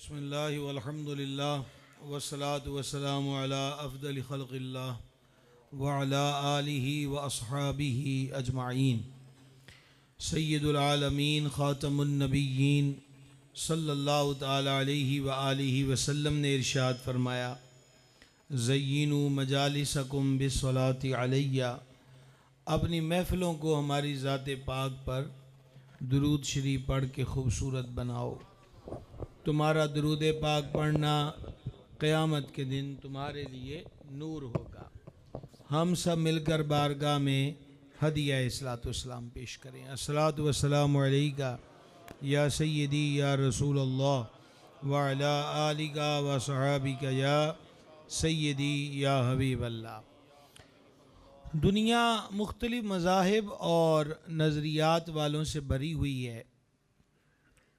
بسم اللہ والحمد للہ والصلاة والسلام علی افضل خلق اللہ وعلی آلہ واصحابہ اجمعین۔ سید العالمین خاتم النبیین صلی اللہ تعالی علیہ وآلہ وسلم نے ارشاد فرمایا، زینوا مجالسکم بالصلاۃ علیہ، اپنی محفلوں کو ہماری ذات پاک پر درود شریف پڑھ کے خوبصورت بناؤ۔ تمہارا درود پاک پڑھنا قیامت کے دن تمہارے لیے نور ہوگا۔ ہم سب مل کر بارگاہ میں ہدیہ اصلاۃ والسلام پیش کریں۔ الصلاۃ والسلام علیکہ یا سیدی یا رسول اللہ وعلی آلک وصحابک یا سیدی یا حبیب اللہ۔ دنیا مختلف مذاہب اور نظریات والوں سے بھری ہوئی ہے،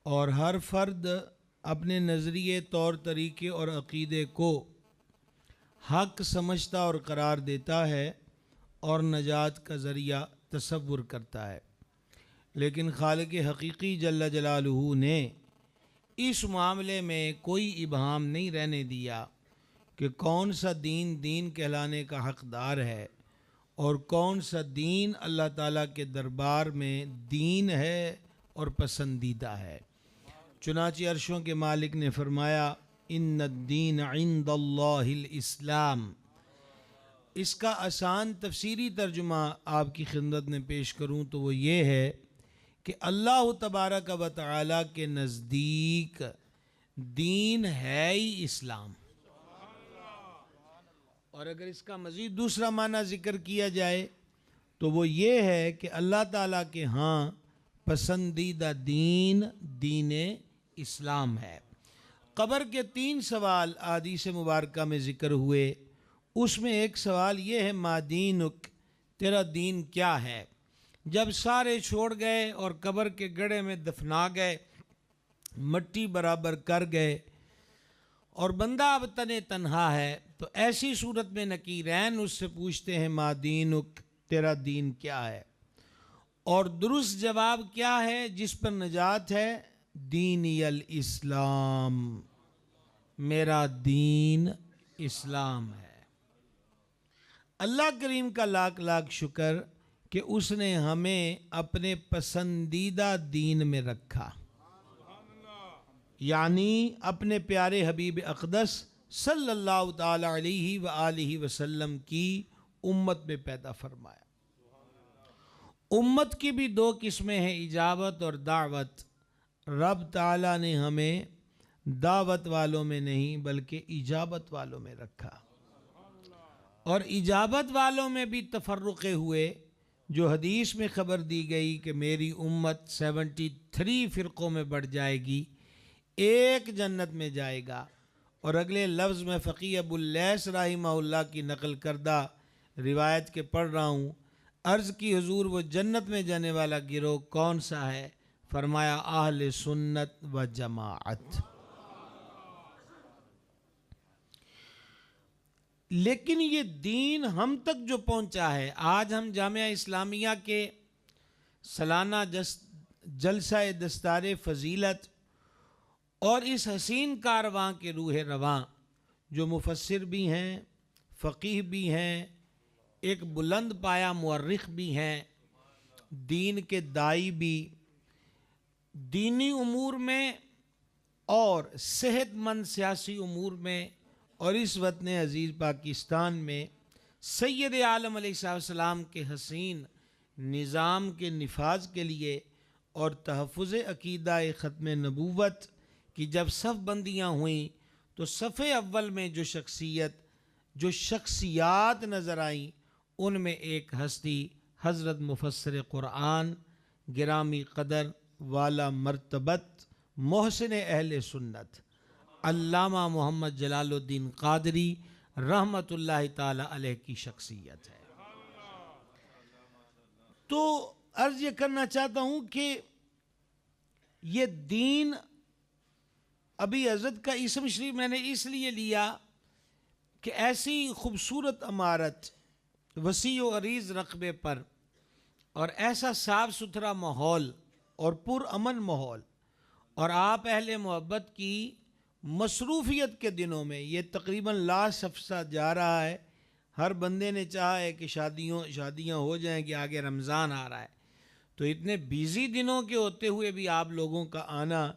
اور ہر فرد اپنے نظریے، طور طریقے اور عقیدے کو حق سمجھتا اور قرار دیتا ہے اور نجات کا ذریعہ تصور کرتا ہے، لیکن خالق حقیقی جل جلالہ نے اس معاملے میں کوئی ابہام نہیں رہنے دیا کہ کون سا دین کہلانے کا حقدار ہے اور کون سا دین اللہ تعالیٰ کے دربار میں دین ہے اور پسندیدہ ہے۔ چنانچہ عرشوں کے مالک نے فرمایا، ان الدین عند اللہ الاسلام۔ اس کا آسان تفسیری ترجمہ آپ کی خدمت میں پیش کروں تو وہ یہ ہے کہ اللہ تبارک و تعالی کے نزدیک دین ہے ہی اسلام۔ اور اگر اس کا مزید دوسرا معنی ذکر کیا جائے تو وہ یہ ہے کہ اللہ تعالیٰ کے ہاں پسندیدہ دین اسلام ہے۔ قبر کے 3 سوال احادیث مبارکہ میں ذکر ہوئے، اس میں ایک سوال یہ ہے، ما دینک، تیرا دین کیا ہے؟ جب سارے چھوڑ گئے اور قبر کے گڑھے میں دفنا گئے، مٹی برابر کر گئے اور بندہ اب تنہا ہے، تو ایسی صورت میں نکیرین اس سے پوچھتے ہیں، ما دینک، تیرا دین کیا ہے؟ اور درست جواب کیا ہے جس پر نجات ہے؟ دینی الاسلام، میرا دین اسلام ہے۔ اللہ کریم کا لاکھ لاکھ شکر کہ اس نے ہمیں اپنے پسندیدہ دین میں رکھا، یعنی اپنے پیارے حبیب اقدس صلی اللہ تعالی علیہ وآلہ وسلم کی امت میں پیدا فرمایا۔ امت کی بھی 2 قسمیں ہیں، اجابت اور دعوت۔ رب تعالیٰ نے ہمیں دعوت والوں میں نہیں بلکہ اجابت والوں میں رکھا، اور اجابت والوں میں بھی تفرقے ہوئے، جو حدیث میں خبر دی گئی کہ میری امت 73 فرقوں میں بڑھ جائے گی، ایک جنت میں جائے گا۔ اور اگلے لفظ میں فقی ابو اللیث رحمہ اللہ کی نقل کردہ روایت کے پڑھ رہا ہوں، عرض کی حضور وہ جنت میں جانے والا گروہ کون سا ہے؟ فرمایا اہل سنت و جماعت۔ لیکن یہ دین ہم تک جو پہنچا ہے، آج ہم جامعہ اسلامیہ کے سالانہ جلسہ دستار فضیلت اور اس حسین کارواں کے روح رواں، جو مفسر بھی ہیں، فقیہ بھی ہیں، ایک بلند پایہ مورخ بھی ہیں، دین کے دائی بھی، دینی امور میں اور صحت مند سیاسی امور میں، اور اس وطن عزیز پاکستان میں سید عالم علیہ السلام کے حسین نظام کے نفاذ کے لیے اور تحفظ عقیدہ ختم نبوت کی جب صف بندیاں ہوئیں تو صف اول میں جو شخصیات نظر آئیں، ان میں ایک ہستی حضرت مفسر قرآن، گرامی قدر، والا مرتبت، محسن اہل سنت، علامہ محمد جلال الدین قادری رحمۃ اللہ تعالی علیہ کی شخصیت ہے۔ تو عرض یہ کرنا چاہتا ہوں کہ یہ دین، ابھی حضرت کا اسم شریف میں نے اس لیے لیا کہ ایسی خوبصورت عمارت، وسیع و عریض رقبے پر، اور ایسا صاف ستھرا ماحول اور پرامن ماحول، اور آپ اہل محبت کی مصروفیت کے دنوں میں یہ تقریباً لاس ہفتہ جا رہا ہے، ہر بندے نے چاہا ہے کہ شادیاں ہو جائیں کہ آگے رمضان آ رہا ہے، تو اتنے بیزی دنوں کے ہوتے ہوئے بھی آپ لوگوں کا آنا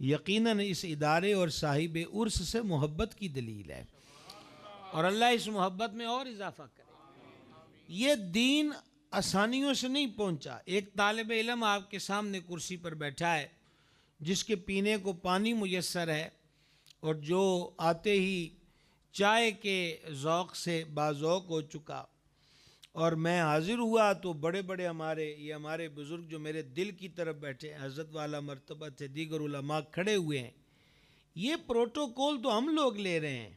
یقیناً اس ادارے اور صاحب عرس سے محبت کی دلیل ہے، اور اللہ اس محبت میں اور اضافہ کرے۔ یہ دین آسانیوں سے نہیں پہنچا۔ ایک طالب علم آپ کے سامنے کرسی پر بیٹھا ہے جس کے پینے کو پانی میسر ہے، اور جو آتے ہی چائے کے ذوق سے باذوق ہو چکا، اور میں حاضر ہوا تو بڑے بڑے ہمارے بزرگ جو میرے دل کی طرف بیٹھے، حضرت والا مرتبہ تھے، دیگر علماء کھڑے ہوئے ہیں۔ یہ پروٹوکول تو ہم لوگ لے رہے ہیں،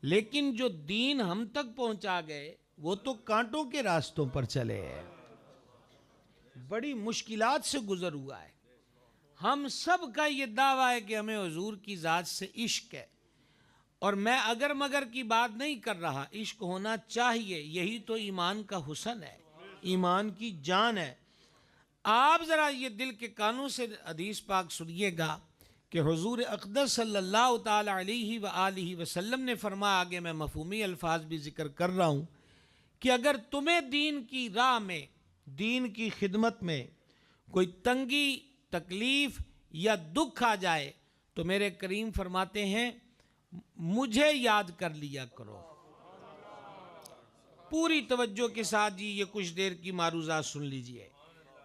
لیکن جو دین ہم تک پہنچا گئے وہ تو کانٹوں کے راستوں پر چلے ہیں، بڑی مشکلات سے گزر ہوا ہے۔ ہم سب کا یہ دعویٰ ہے کہ ہمیں حضور کی ذات سے عشق ہے، اور میں اگر مگر کی بات نہیں کر رہا، عشق ہونا چاہیے، یہی تو ایمان کا حسن ہے، ایمان کی جان ہے۔ آپ ذرا یہ دل کے کانوں سے حدیث پاک سنیے گا کہ حضور اقدس صلی اللہ تعالی علیہ وآلہ وسلم نے فرمایا، آگے میں مفہومی الفاظ بھی ذکر کر رہا ہوں، کہ اگر تمہیں دین کی راہ میں، دین کی خدمت میں کوئی تنگی، تکلیف یا دکھ آ جائے تو میرے کریم فرماتے ہیں مجھے یاد کر لیا کرو۔ پوری توجہ کے ساتھ جی یہ کچھ دیر کی معروضات سن لیجئے۔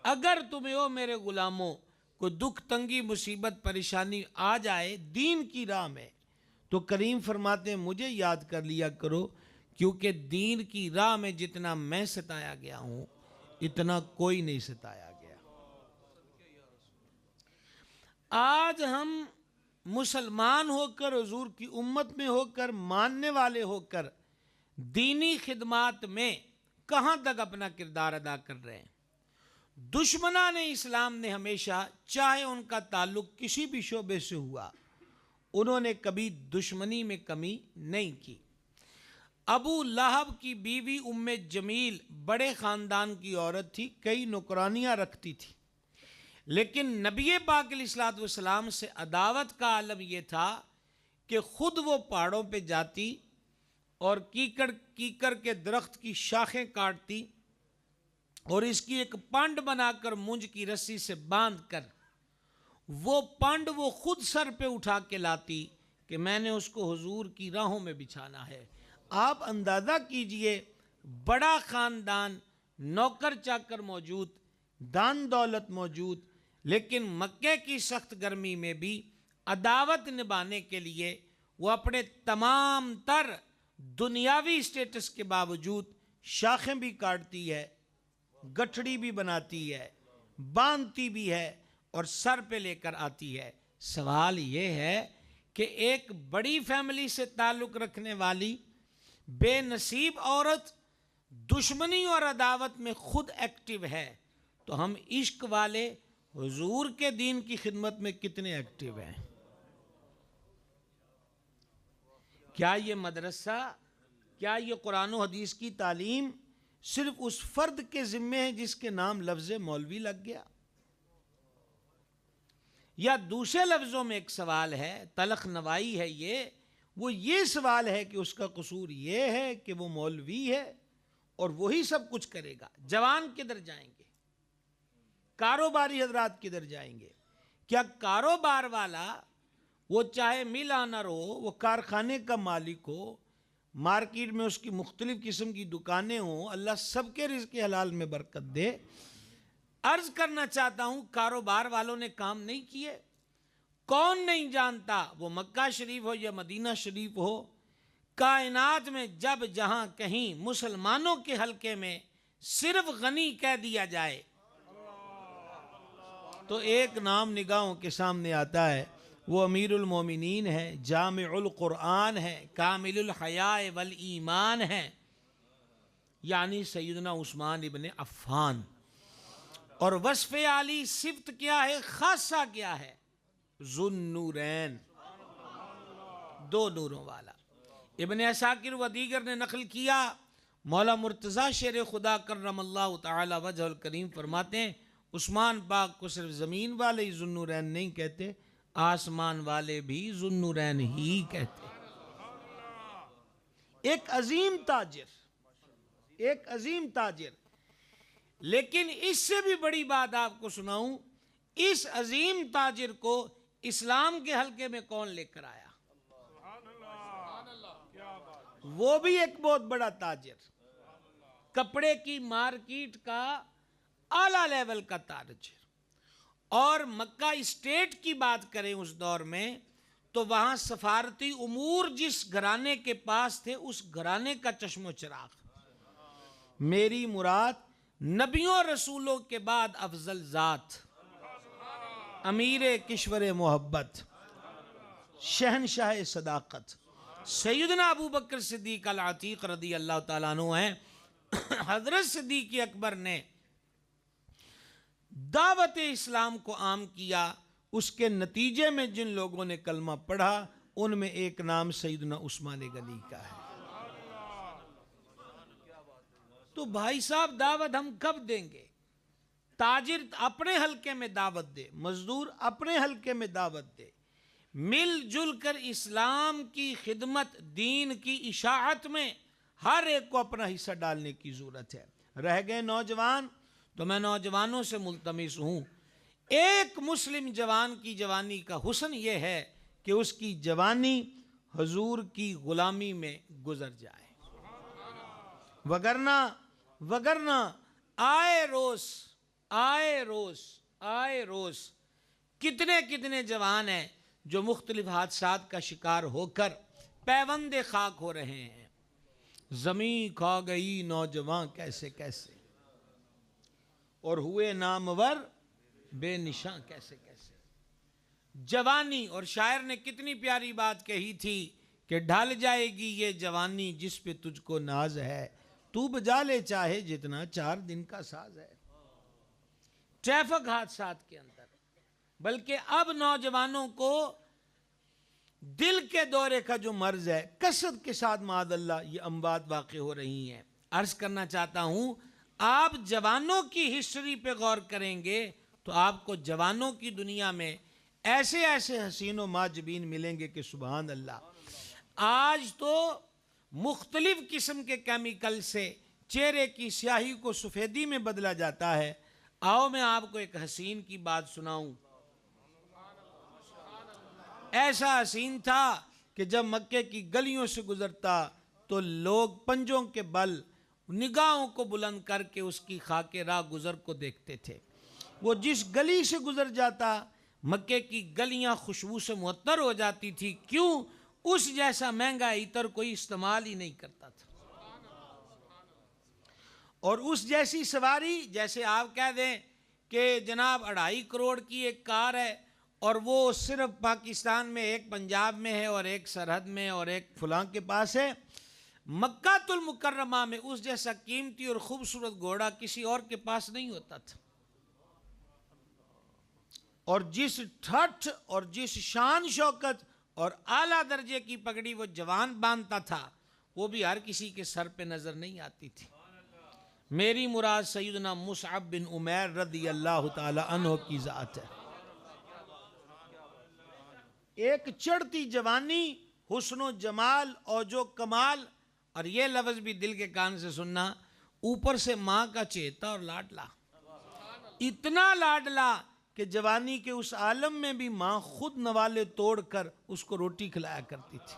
اگر تمہیں او میرے غلاموں کوئی دکھ، تنگی، مصیبت، پریشانی آ جائے دین کی راہ میں، تو کریم فرماتے ہیں مجھے یاد کر لیا کرو، کیونکہ دین کی راہ میں جتنا میں ستایا گیا ہوں اتنا کوئی نہیں ستایا گیا۔ آج ہم مسلمان ہو کر، حضور کی امت میں ہو کر، ماننے والے ہو کر، دینی خدمات میں کہاں تک اپنا کردار ادا کر رہے ہیں؟ دشمنان اسلام نے ہمیشہ، چاہے ان کا تعلق کسی بھی شعبے سے ہوا، انہوں نے کبھی دشمنی میں کمی نہیں کی۔ ابو لہب کی بیوی ام جمیل بڑے خاندان کی عورت تھی، کئی نوکرانیاں رکھتی تھی، لیکن نبی پاک علیہ الصلوۃ والسلام سے عداوت کا عالم یہ تھا کہ خود وہ پہاڑوں پہ جاتی اور کیکڑ کے درخت کی شاخیں کاٹتی اور اس کی ایک پانڈ بنا کر مونج کی رسی سے باندھ کر وہ پانڈ وہ خود سر پہ اٹھا کے لاتی کہ میں نے اس کو حضور کی راہوں میں بچھانا ہے۔ آپ اندازہ کیجئے، بڑا خاندان، نوکر چاکر موجود، دان دولت موجود، لیکن مکے کی سخت گرمی میں بھی عداوت نبھانے کے لیے وہ اپنے تمام تر دنیاوی سٹیٹس کے باوجود شاخیں بھی کاٹتی ہے، گٹھڑی بھی بناتی ہے، باندھتی بھی ہے اور سر پہ لے کر آتی ہے۔ سوال یہ ہے کہ ایک بڑی فیملی سے تعلق رکھنے والی بے نصیب عورت دشمنی اور عداوت میں خود ایکٹیو ہے، تو ہم عشق والے حضور کے دین کی خدمت میں کتنے ایکٹیو ہیں؟ کیا یہ مدرسہ، کیا یہ قرآن و حدیث کی تعلیم صرف اس فرد کے ذمے ہے جس کے نام لفظ مولوی لگ گیا؟ یا دوسرے لفظوں میں ایک سوال ہے، تلخ نوائی ہے یہ سوال ہے کہ اس کا قصور یہ ہے کہ وہ مولوی ہے اور وہی سب کچھ کرے گا۔ جوان کدھر جائیں گے؟ کاروباری حضرات کدھر جائیں گے؟ کیا کاروبار والا، وہ چاہے مل آنر ہو، وہ کارخانے کا مالک ہو، مارکیٹ میں اس کی مختلف قسم کی دکانیں ہوں، اللہ سب کے رزق حلال میں برکت دے، عرض کرنا چاہتا ہوں کاروبار والوں نے کام نہیں کیے؟ کون نہیں جانتا، وہ مکہ شریف ہو یا مدینہ شریف ہو، کائنات میں جب جہاں کہیں مسلمانوں کے حلقے میں صرف غنی کہہ دیا جائے تو ایک نام نگاہوں کے سامنے آتا ہے، وہ امیر المومنین ہے، جامع القرآن ہے، کامل الحیاء والایمان ہے، یعنی سیدنا عثمان ابن عفان۔ اور وصف عالی صفت کیا ہے، خاصہ کیا ہے؟ ذو النورین، دو نوروں والا۔ ابن عساکر و دیگر نے نقل کیا، مولا مرتضی شیر خدا کرم اللہ تعالی وجہ الکریم فرماتے ہیں عثمان پاک کو صرف زمین والے ذو النورین نہیں کہتے، آسمان والے بھی ذوالنورین ہی کہتے ہیں۔ ایک عظیم تاجر، ایک عظیم تاجر، لیکن اس سے بھی بڑی بات آپ کو سناؤں، اس عظیم تاجر کو اسلام کے حلقے میں کون لے کر آیا؟ وہ بھی ایک بہت بڑا تاجر، کپڑے کی مارکیٹ کا اعلیٰ لیول کا تاجر، اور مکہ اسٹیٹ کی بات کریں اس دور میں تو وہاں سفارتی امور جس گھرانے کے پاس تھے اس گھرانے کا چشم و چراغ۔ میری مراد نبیوں رسولوں کے بعد افضل ذات، امیر کشور محبت، شہنشاہ صداقت، سیدنا ابو بکر صدیق العتیق رضی اللہ تعالیٰ عنہ ہیں۔ حضرت صدیق اکبر نے دعوت اسلام کو عام کیا، اس کے نتیجے میں جن لوگوں نے کلمہ پڑھا ان میں ایک نام سیدنا عثمان غنی کا ہے۔ تو بھائی صاحب دعوت ہم کب دیں گے؟ تاجر اپنے حلقے میں دعوت دے، مزدور اپنے حلقے میں دعوت دے، مل جل کر اسلام کی خدمت، دین کی اشاعت میں ہر ایک کو اپنا حصہ ڈالنے کی ضرورت ہے۔ رہ گئے نوجوان، تو میں نوجوانوں سے ملتمس ہوں، ایک مسلم جوان کی جوانی کا حسن یہ ہے کہ اس کی جوانی حضور کی غلامی میں گزر جائے، وگرنہ آئے روز کتنے جوان ہیں جو مختلف حادثات کا شکار ہو کر پیوند خاک ہو رہے ہیں۔ زمین کھا گئی نوجوان کیسے کیسے، اور ہوئے نامور بے نشاں کیسے کیسے۔ جوانی، اور شاعر نے کتنی پیاری بات کہی تھی کہ ڈھل جائے گی یہ جوانی جس پہ تجھ کو ناز ہے، تو بجا لے چاہے جتنا 4 دن کا ساز ہے۔ ٹریفک حادثات کے اندر، بلکہ اب نوجوانوں کو دل کے دورے کا جو مرض ہے کثرت کے ساتھ معاذ اللہ یہ اموات واقع ہو رہی ہیں۔ عرض کرنا چاہتا ہوں، آپ جوانوں کی ہسٹری پہ غور کریں گے تو آپ کو جوانوں کی دنیا میں ایسے حسین و ماجبین ملیں گے کہ سبحان اللہ۔ آج تو مختلف قسم کے کیمیکل سے چہرے کی سیاہی کو سفیدی میں بدلا جاتا ہے۔ آؤ میں آپ کو ایک حسین کی بات سناؤں۔ ایسا حسین تھا کہ جب مکے کی گلیوں سے گزرتا تو لوگ پنجوں کے بل نگاہوں کو بلند کر کے اس کی خاک راہ گزر کو دیکھتے تھے۔ وہ جس گلی سے گزر جاتا مکے کی گلیاں خوشبو سے معطر ہو جاتی تھی، کیوں؟ اس جیسا مہنگا عطر کوئی استعمال ہی نہیں کرتا تھا، اور اس جیسی سواری، جیسے آپ کہہ دیں کہ جناب 2.5 کروڑ کی ایک کار ہے اور وہ صرف پاکستان میں ایک پنجاب میں ہے اور ایک سرحد میں اور ایک فلاں کے پاس ہے، مکہ المکرمہ میں اس جیسا قیمتی اور خوبصورت گھوڑا کسی اور کے پاس نہیں ہوتا تھا۔ اور جس ٹھٹھ اور جس شان شوکت اور اعلیٰ درجے کی پگڑی وہ جوان باندھتا تھا وہ بھی ہر کسی کے سر پہ نظر نہیں آتی تھی۔ میری مراد سیدنا مصعب بن عمیر رضی اللہ تعالی عنہ کی ذات ہے۔ ایک چڑھتی جوانی، حسن و جمال، اوج و کمال، اور یہ لفظ بھی دل کے کان سے سننا، اوپر سے ماں کا چہتا اور لاڈلا، اتنا لاڈلا کہ جوانی کے اس عالم میں بھی ماں خود نوالے توڑ کر اس کو روٹی کھلایا کرتی تھی۔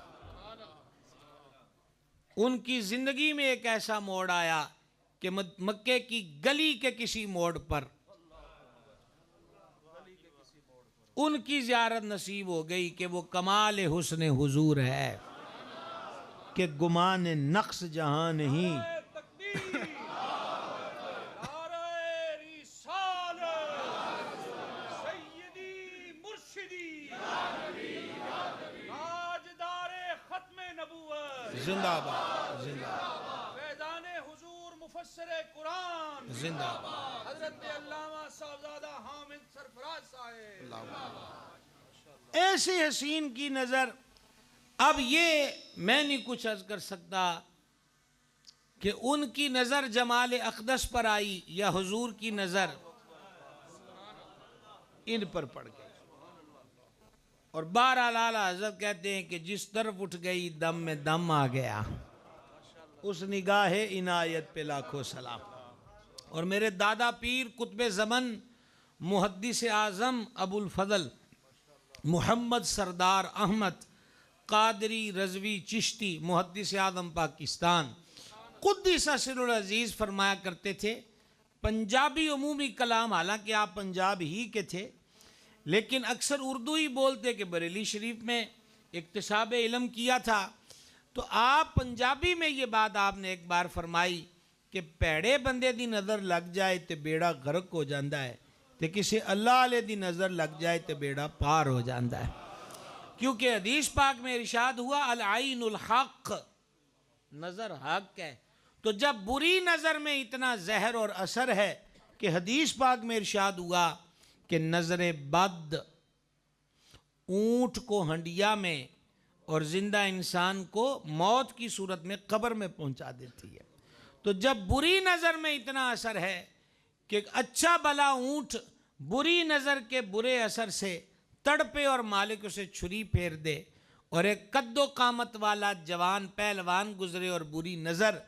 ان کی زندگی میں ایک ایسا موڑ آیا کہ مکے کی گلی کے کسی موڑ پر ان کی زیارت نصیب ہو گئی کہ وہ کمال حسن حضور ہے کہ گمان نقص جہاں نہیں۔ زندہ باد، زندہ باد، فیضان حضور مفسر قرآن زندہ باد، حضرت علامہ صاحبزادہ حامد سرفراز صاحب۔ ایسی حسین کی نظر، اب یہ میں نہیں کچھ عرض کر سکتا کہ ان کی نظر جمال اقدس پر آئی یا حضور کی نظر ان پر پڑ گئی۔ اور بہرحال اعلیٰ حضرت کہتے ہیں کہ جس طرف اٹھ گئی دم میں دم آ گیا، اس نگاہ عنایت پہ لاکھوں سلام۔ اور میرے دادا پیر قطب زمن محدث اعظم ابو الفضل محمد سردار احمد قادری رضوی چشتی محدث اعظم پاکستان قدس سر العزیز فرمایا کرتے تھے، پنجابی عمومی کلام، حالانکہ آپ پنجاب ہی کے تھے لیکن اکثر اردو ہی بولتے کہ بریلی شریف میں اکتساب علم کیا تھا، تو آپ پنجابی میں یہ بات آپ نے ایک بار فرمائی کہ پیڑے بندے دی نظر لگ جائے تو بیڑا غرق ہو جاندہ ہے، تے کسی اللہ علیہ دی نظر لگ جائے تو بیڑا پار ہو جاندہ ہے۔ کیونکہ حدیث پاک میں ارشاد ہوا العین الحق، نظر حق ہے۔ تو جب بری نظر میں اتنا زہر اور اثر ہے کہ حدیث پاک میں ارشاد ہوا کہ نظر بد اونٹ کو ہنڈیا میں اور زندہ انسان کو موت کی صورت میں قبر میں پہنچا دیتی ہے، تو جب بری نظر میں اتنا اثر ہے کہ اچھا بھلا اونٹ بری نظر کے برے اثر سے تڑپے اور مالک اسے چھری پھیر دے، اور ایک قد و قامت والا جوان پہلوان گزرے اور بری نظر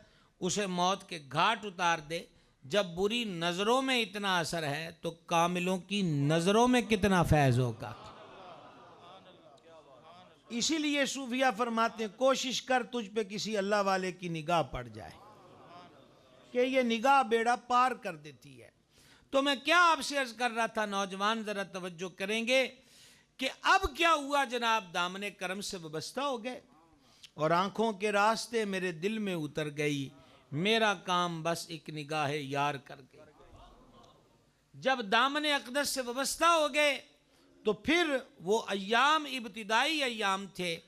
اسے موت کے گھاٹ اتار دے، جب بری نظروں میں اتنا اثر ہے تو کاملوں کی نظروں میں کتنا فیض ہوگا۔ اسی لیے صوفیہ فرماتے ہیں کوشش کر تجھ پہ کسی اللہ والے کی نگاہ پڑ جائے کہ یہ نگاہ بیڑا پار کر دیتی ہے۔ تو میں کیا آپ سے عرض کر رہا تھا، نوجوان ذرا توجہ کریں گے کہ اب کیا ہوا جناب، دامن کرم سے وابستہ ہو گئے اور آنکھوں کے راستے میرے دل میں اتر گئی، میرا کام بس ایک نگاہ یار کر گئی۔ جب دامن اقدس سے وابستہ ہو گئے تو پھر وہ ایام ابتدائی ایام تھے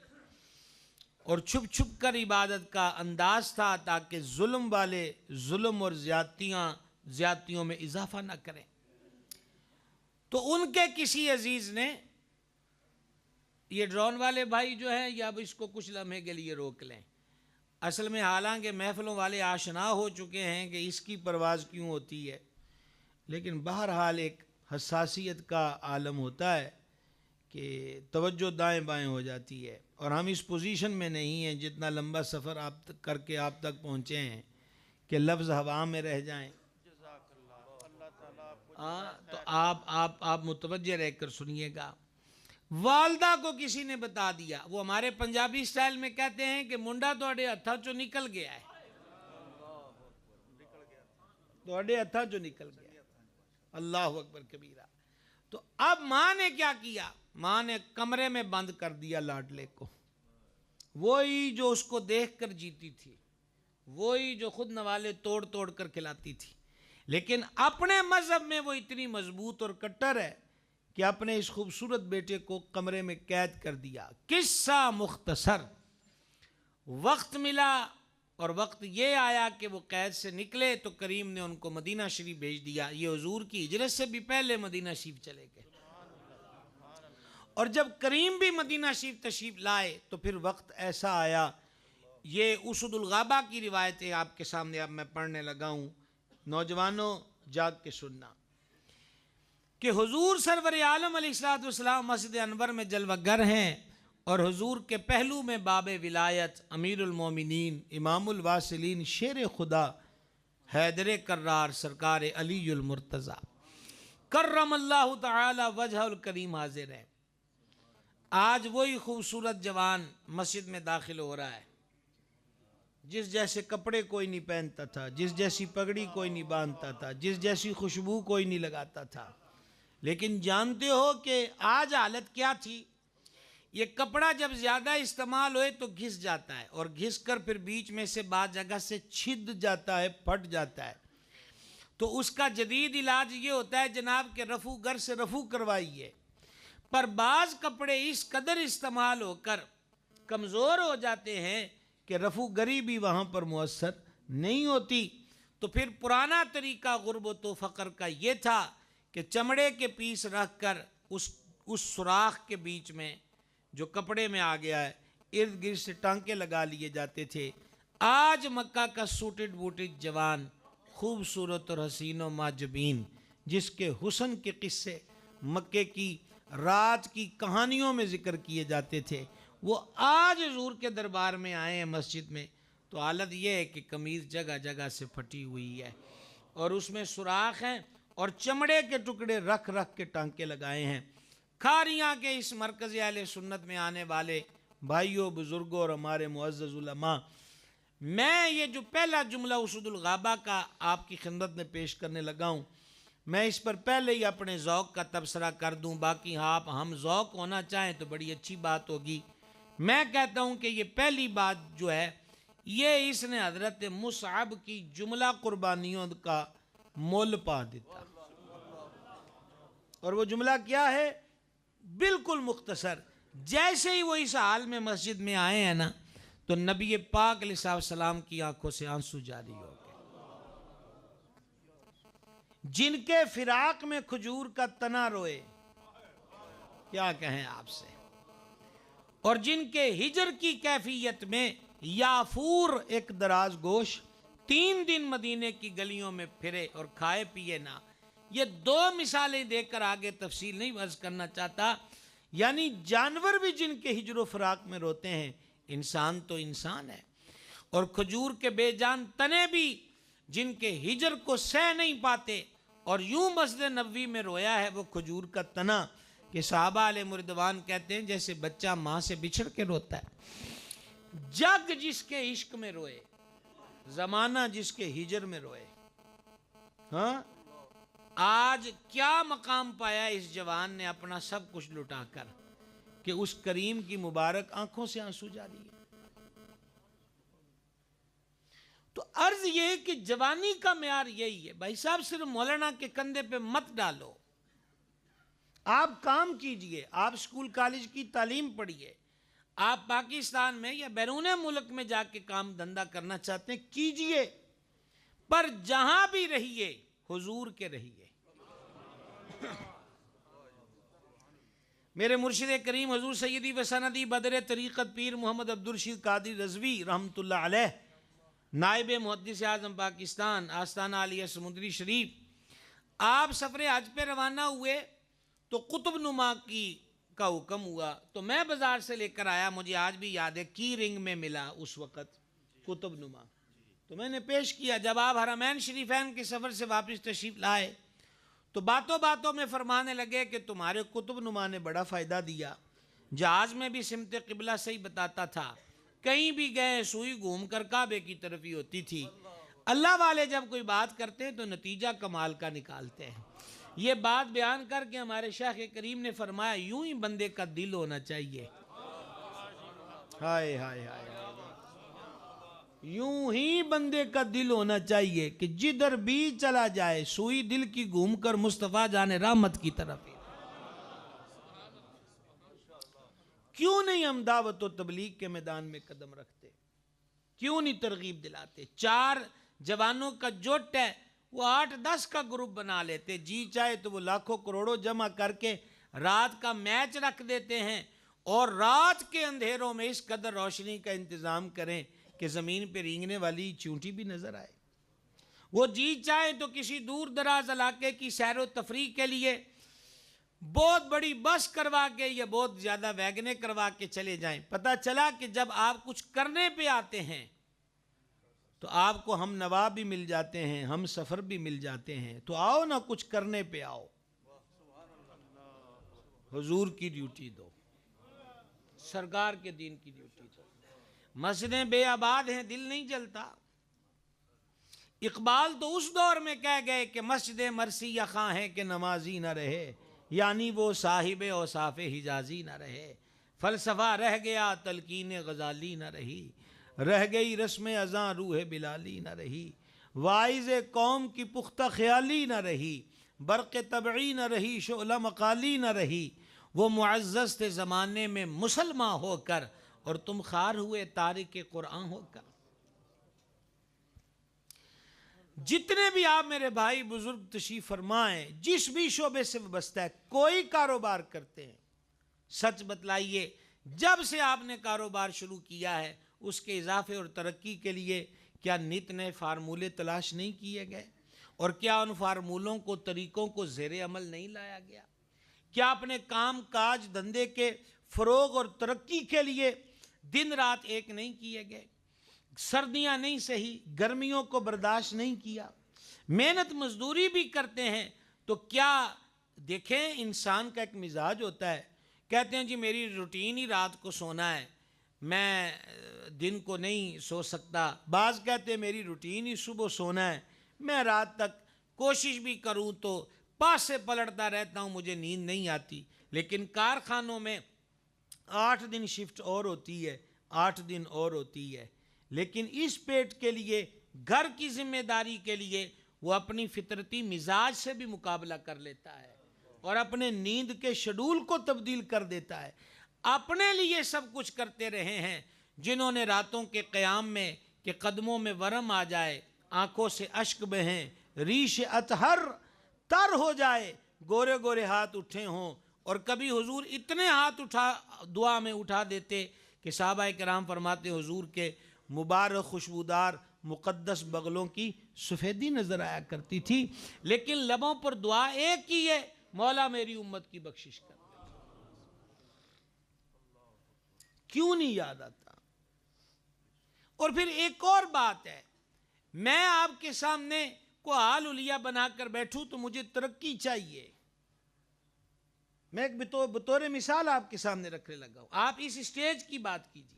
اور چھپ چھپ کر عبادت کا انداز تھا تاکہ ظلم والے ظلم اور زیادتیوں میں اضافہ نہ کریں۔ تو ان کے کسی عزیز نے، یہ ڈرون والے بھائی جو ہیں یا اب اس کو کچھ لمحے کے لیے روک لیں، اصل میں حالانکہ محفلوں والے آشنا ہو چکے ہیں کہ اس کی پرواز کیوں ہوتی ہے، لیکن بہرحال ایک حساسیت کا عالم ہوتا ہے کہ توجہ دائیں بائیں ہو جاتی ہے، اور ہم اس پوزیشن میں نہیں ہیں جتنا لمبا سفر آپ کر کے آپ تک پہنچے ہیں کہ لفظ ہوا میں رہ جائیں۔ تو آپ متوجہ رہ کر سنیے گا۔ والدہ کو کسی نے بتا دیا، وہ ہمارے پنجابی سٹائل میں کہتے ہیں کہ منڈا توڑے ہتھا چو نکل گیا ہے، توڑے ہتھا چو نکل گیا ہے، اللہ اکبر کبیرہ۔ تو اب ماں نے کیا کیا، ماں نے کمرے میں بند کر دیا لاڈلے کو، وہی جو اس کو دیکھ کر جیتی تھی، وہی جو خود نوالے توڑ توڑ کر کھلاتی تھی، لیکن اپنے مذہب میں وہ اتنی مضبوط اور کٹر ہے کہ اپنے اس خوبصورت بیٹے کو کمرے میں قید کر دیا۔ قصہ مختصر، وقت ملا اور وقت یہ آیا کہ وہ قید سے نکلے تو کریم نے ان کو مدینہ شریف بھیج دیا۔ یہ حضور کی ہجرت سے بھی پہلے مدینہ شریف چلے گئے، اور جب کریم بھی مدینہ شریف تشریف لائے تو پھر وقت ایسا آیا، یہ اسد الغابہ کی روایت ہے آپ کے سامنے اب میں پڑھنے لگا ہوں، نوجوانوں جاگ کے سننا، کہ حضور سرور عالم علیہ السلام مسجد انور میں جلوہ گر ہیں، اور حضور کے پہلو میں باب ولایت امیر المومنین امام الواصلین شیر خدا حیدر کرار سرکار علی المرتضی کرم اللہ تعالی وجہ الکریم حاضر ہیں۔ آج وہی خوبصورت جوان مسجد میں داخل ہو رہا ہے، جس جیسے کپڑے کوئی نہیں پہنتا تھا، جس جیسی پگڑی کوئی نہیں باندھتا تھا، جس جیسی خوشبو کوئی نہیں لگاتا تھا، لیکن جانتے ہو کہ آج حالت کیا تھی؟ یہ کپڑا جب زیادہ استعمال ہوئے تو گھس جاتا ہے، اور گھس کر پھر بیچ میں سے بعض جگہ سے چھد جاتا ہے، پھٹ جاتا ہے، تو اس کا جدید علاج یہ ہوتا ہے جناب کہ رفو گر سے رفو کروائیے۔ پر بعض کپڑے اس قدر استعمال ہو کر کمزور ہو جاتے ہیں کہ رفو گری بھی وہاں پر مؤثر نہیں ہوتی، تو پھر پرانا طریقہ غربت و فقر کا یہ تھا کہ چمڑے کے پیس رکھ کر اس سوراخ کے بیچ میں جو کپڑے میں آ گیا ہے ارد گرد سے ٹانکے لگا لیے جاتے تھے۔ آج مکہ کا سوٹڈ بوٹڈ جوان خوبصورت اور حسین و معجبین، جس کے حسن کے قصے مکے کی رات کی کہانیوں میں ذکر کیے جاتے تھے، وہ آج حضور کے دربار میں آئے ہیں مسجد میں تو حالت یہ ہے کہ قمیض جگہ جگہ سے پھٹی ہوئی ہے اور اس میں سوراخ ہیں اور چمڑے کے ٹکڑے رکھ رکھ کے ٹانکے لگائے ہیں۔ کھاریاں کے اس مرکز اہل سنت میں آنے والے بھائیوں، بزرگوں اور ہمارے معزز علماء، میں یہ جو پہلا جملہ اسود الغابہ کا آپ کی خدمت میں پیش کرنے لگا ہوں، میں اس پر پہلے ہی اپنے ذوق کا تبصرہ کر دوں، باقی آپ ہم ذوق ہونا چاہیں تو بڑی اچھی بات ہوگی۔ میں کہتا ہوں کہ یہ پہلی بات جو ہے یہ اس نے حضرت مصعب کی جملہ قربانیوں کا مول پا دیتا، اور وہ جملہ کیا ہے؟ بالکل مختصر، جیسے ہی وہ اس حال میں مسجد میں آئے ہیں نا تو نبی پاک علیہ السلام کی آنکھوں سے آنسو جاری ہو گئے۔ جن کے فراق میں کھجور کا تنا روئے، کیا کہیں آپ سے، اور جن کے ہجر کی کیفیت میں یافور ایک دراز گوش 3 دن مدینے کی گلیوں میں پھرے اور کھائے پیے نہ، یہ 2 مثالیں دے کر آگے تفصیل نہیں عرض کرنا چاہتا۔ یعنی جانور بھی جن کے ہجر و فراق میں روتے ہیں، انسان تو انسان ہے، اور کھجور کے بے جان تنے بھی جن کے ہجر کو سہ نہیں پاتے اور یوں مسجد نبوی میں رویا ہے وہ کھجور کا تنا کہ صحابہ علیہ مردوان کہتے ہیں جیسے بچہ ماں سے بچھڑ کے روتا ہے۔ جگ جس کے عشق میں روئے، زمانہ جس کے ہجر میں روئے۔ ہاں، آج کیا مقام پایا اس جوان نے اپنا سب کچھ لٹا کر کہ اس کریم کی مبارک آنکھوں سے آنسو جاری ہے۔ تو عرض یہ کہ جوانی کا معیار یہی ہے بھائی صاحب، صرف مولانا کے کندھے پہ مت ڈالو، آپ کام کیجئے، آپ اسکول کالج کی تعلیم پڑھیے، آپ پاکستان میں یا بیرون ملک میں جا کے کام دھندا کرنا چاہتے ہیں کیجئے، پر جہاں بھی رہیے حضور کے رہیے۔ میرے مرشد کریم حضور سیدی و سندی بدر طریقت پیر محمد عبدالرشید قادری رضوی رحمۃ اللہ علیہ، نائب محدث اعظم پاکستان، آستانہ عالیہ سمندری شریف، آپ سفر حج پہ روانہ ہوئے تو قطب نما کا حکم ہوا تو میں بازار سے لے کر آیا، مجھے آج بھی یاد ہے کی رنگ میں ملا اس وقت قطب نما، تو میں نے پیش کیا۔ جب آپ حرمین شریفین کے سفر سے واپس تشریف لائے تو باتوں باتوں میں فرمانے لگے کہ تمہارے قطب نما نے بڑا فائدہ دیا، جہاز میں بھی سمت قبلہ صحیح بتاتا تھا، کہیں بھی گئے سوئی گھوم کر کعبے کی طرف ہی ہوتی تھی۔ اللہ والے جب کوئی بات کرتے ہیں تو نتیجہ کمال کا نکالتے ہیں۔ یہ بات بیان کر کے ہمارے شیخ کریم نے فرمایا یوں ہی بندے کا دل ہونا چاہیے، ہائے ہائے ہائے، یوں ہی بندے کا دل ہونا چاہیے کہ جدھر بھی چلا جائے سوئی دل کی گھوم کر مصطفیٰ جان رحمت کی طرف ہی۔ کیوں نہیں ہم دعوت و تبلیغ کے میدان میں قدم رکھتے؟ کیوں نہیں ترغیب دلاتے؟ 4 جوانوں کا جوٹ ہے، وہ 8-10 کا گروپ بنا لیتے، جی چاہے تو وہ لاکھوں کروڑوں جمع کر کے رات کا میچ رکھ دیتے ہیں اور رات کے اندھیروں میں اس قدر روشنی کا انتظام کریں کہ زمین پہ رینگنے والی چونٹی بھی نظر آئے۔ وہ جی چاہے تو کسی دور دراز علاقے کی سیر و تفریح کے لیے بہت بڑی بس کروا کے یا بہت زیادہ ویگنیں کروا کے چلے جائیں، پتہ چلا کہ جب آپ کچھ کرنے پہ آتے ہیں تو آپ کو ہم نوا بھی مل جاتے ہیں، ہم سفر بھی مل جاتے ہیں، تو آؤ نہ کچھ کرنے پہ آؤ، حضور کی ڈیوٹی دو، سرکار کے دین کی ڈیوٹی دو۔ مسجدیں بے آباد ہیں، دل نہیں جلتا۔ اقبال تو اس دور میں کہہ گئے کہ مسجد مرسی یا خاں ہے کہ نمازی نہ رہے، یعنی وہ صاحب اوصاف حجازی نہ رہے۔ فلسفہ رہ گیا تلقین غزالی نہ رہی، رہ گئی رسم اذاں روح بلالی نہ رہی، واعظ قوم کی پختہ خیالی نہ رہی، برق طبعی نہ رہی، شعلہ مقالی نہ رہی۔ وہ معزز تھے زمانے میں مسلمان ہو کر اور تم خار ہوئے تارک قرآن ہو کر۔ جتنے بھی آپ میرے بھائی بزرگ تشریف فرمائیں، جس بھی شعبے سے وابستہ ہے، کوئی کاروبار کرتے ہیں، سچ بتلائیے جب سے آپ نے کاروبار شروع کیا ہے اس کے اضافے اور ترقی کے لیے کیا نت نئے فارمولے تلاش نہیں کیے گئے؟ اور کیا ان فارمولوں کو، طریقوں کو زیر عمل نہیں لایا گیا؟ کیا اپنے کام کاج دھندے کے فروغ اور ترقی کے لیے دن رات ایک نہیں کیے گئے؟ سردیاں نہیں سہی، گرمیوں کو برداشت نہیں کیا، محنت مزدوری بھی کرتے ہیں، تو کیا دیکھیں انسان کا ایک مزاج ہوتا ہے، کہتے ہیں جی میری روٹین ہی رات کو سونا ہے، میں دن کو نہیں سو سکتا، بعض کہتے ہیں میری روٹین ہی صبح سونا ہے، میں رات تک کوشش بھی کروں تو پاس سے پلٹتا رہتا ہوں، مجھے نیند نہیں آتی۔ لیکن کارخانوں میں 8 دن شفٹ اور ہوتی ہے، 8 دن اور ہوتی ہے، لیکن اس پیٹ کے لیے، گھر کی ذمہ داری کے لیے وہ اپنی فطرتی مزاج سے بھی مقابلہ کر لیتا ہے اور اپنے نیند کے شیڈول کو تبدیل کر دیتا ہے۔ اپنے لیے سب کچھ کرتے رہے ہیں، جنہوں نے راتوں کے قیام میں کہ قدموں میں ورم آ جائے، آنکھوں سے اشک بہیں، ریش اطہر تر ہو جائے، گورے گورے ہاتھ اٹھے ہوں، اور کبھی حضور اتنے ہاتھ دعا میں اٹھا دیتے کہ صحابہ کرام فرماتے حضور کے مبارک خوشبودار مقدس بغلوں کی سفیدی نظر آیا کرتی تھی، لیکن لبوں پر دعا ایک ہی ہے، مولا میری امت کی بخشش کر۔ کیوں نہیں یاد آتا؟ اور پھر ایک اور بات ہے، میں آپ کے سامنے کو حال الیہ بنا کر بیٹھوں تو مجھے ترقی چاہیے، میں ایک بطور مثال آپ کے سامنے رکھنے لگا ہوں، آپ اس اسٹیج کی بات کیجئے،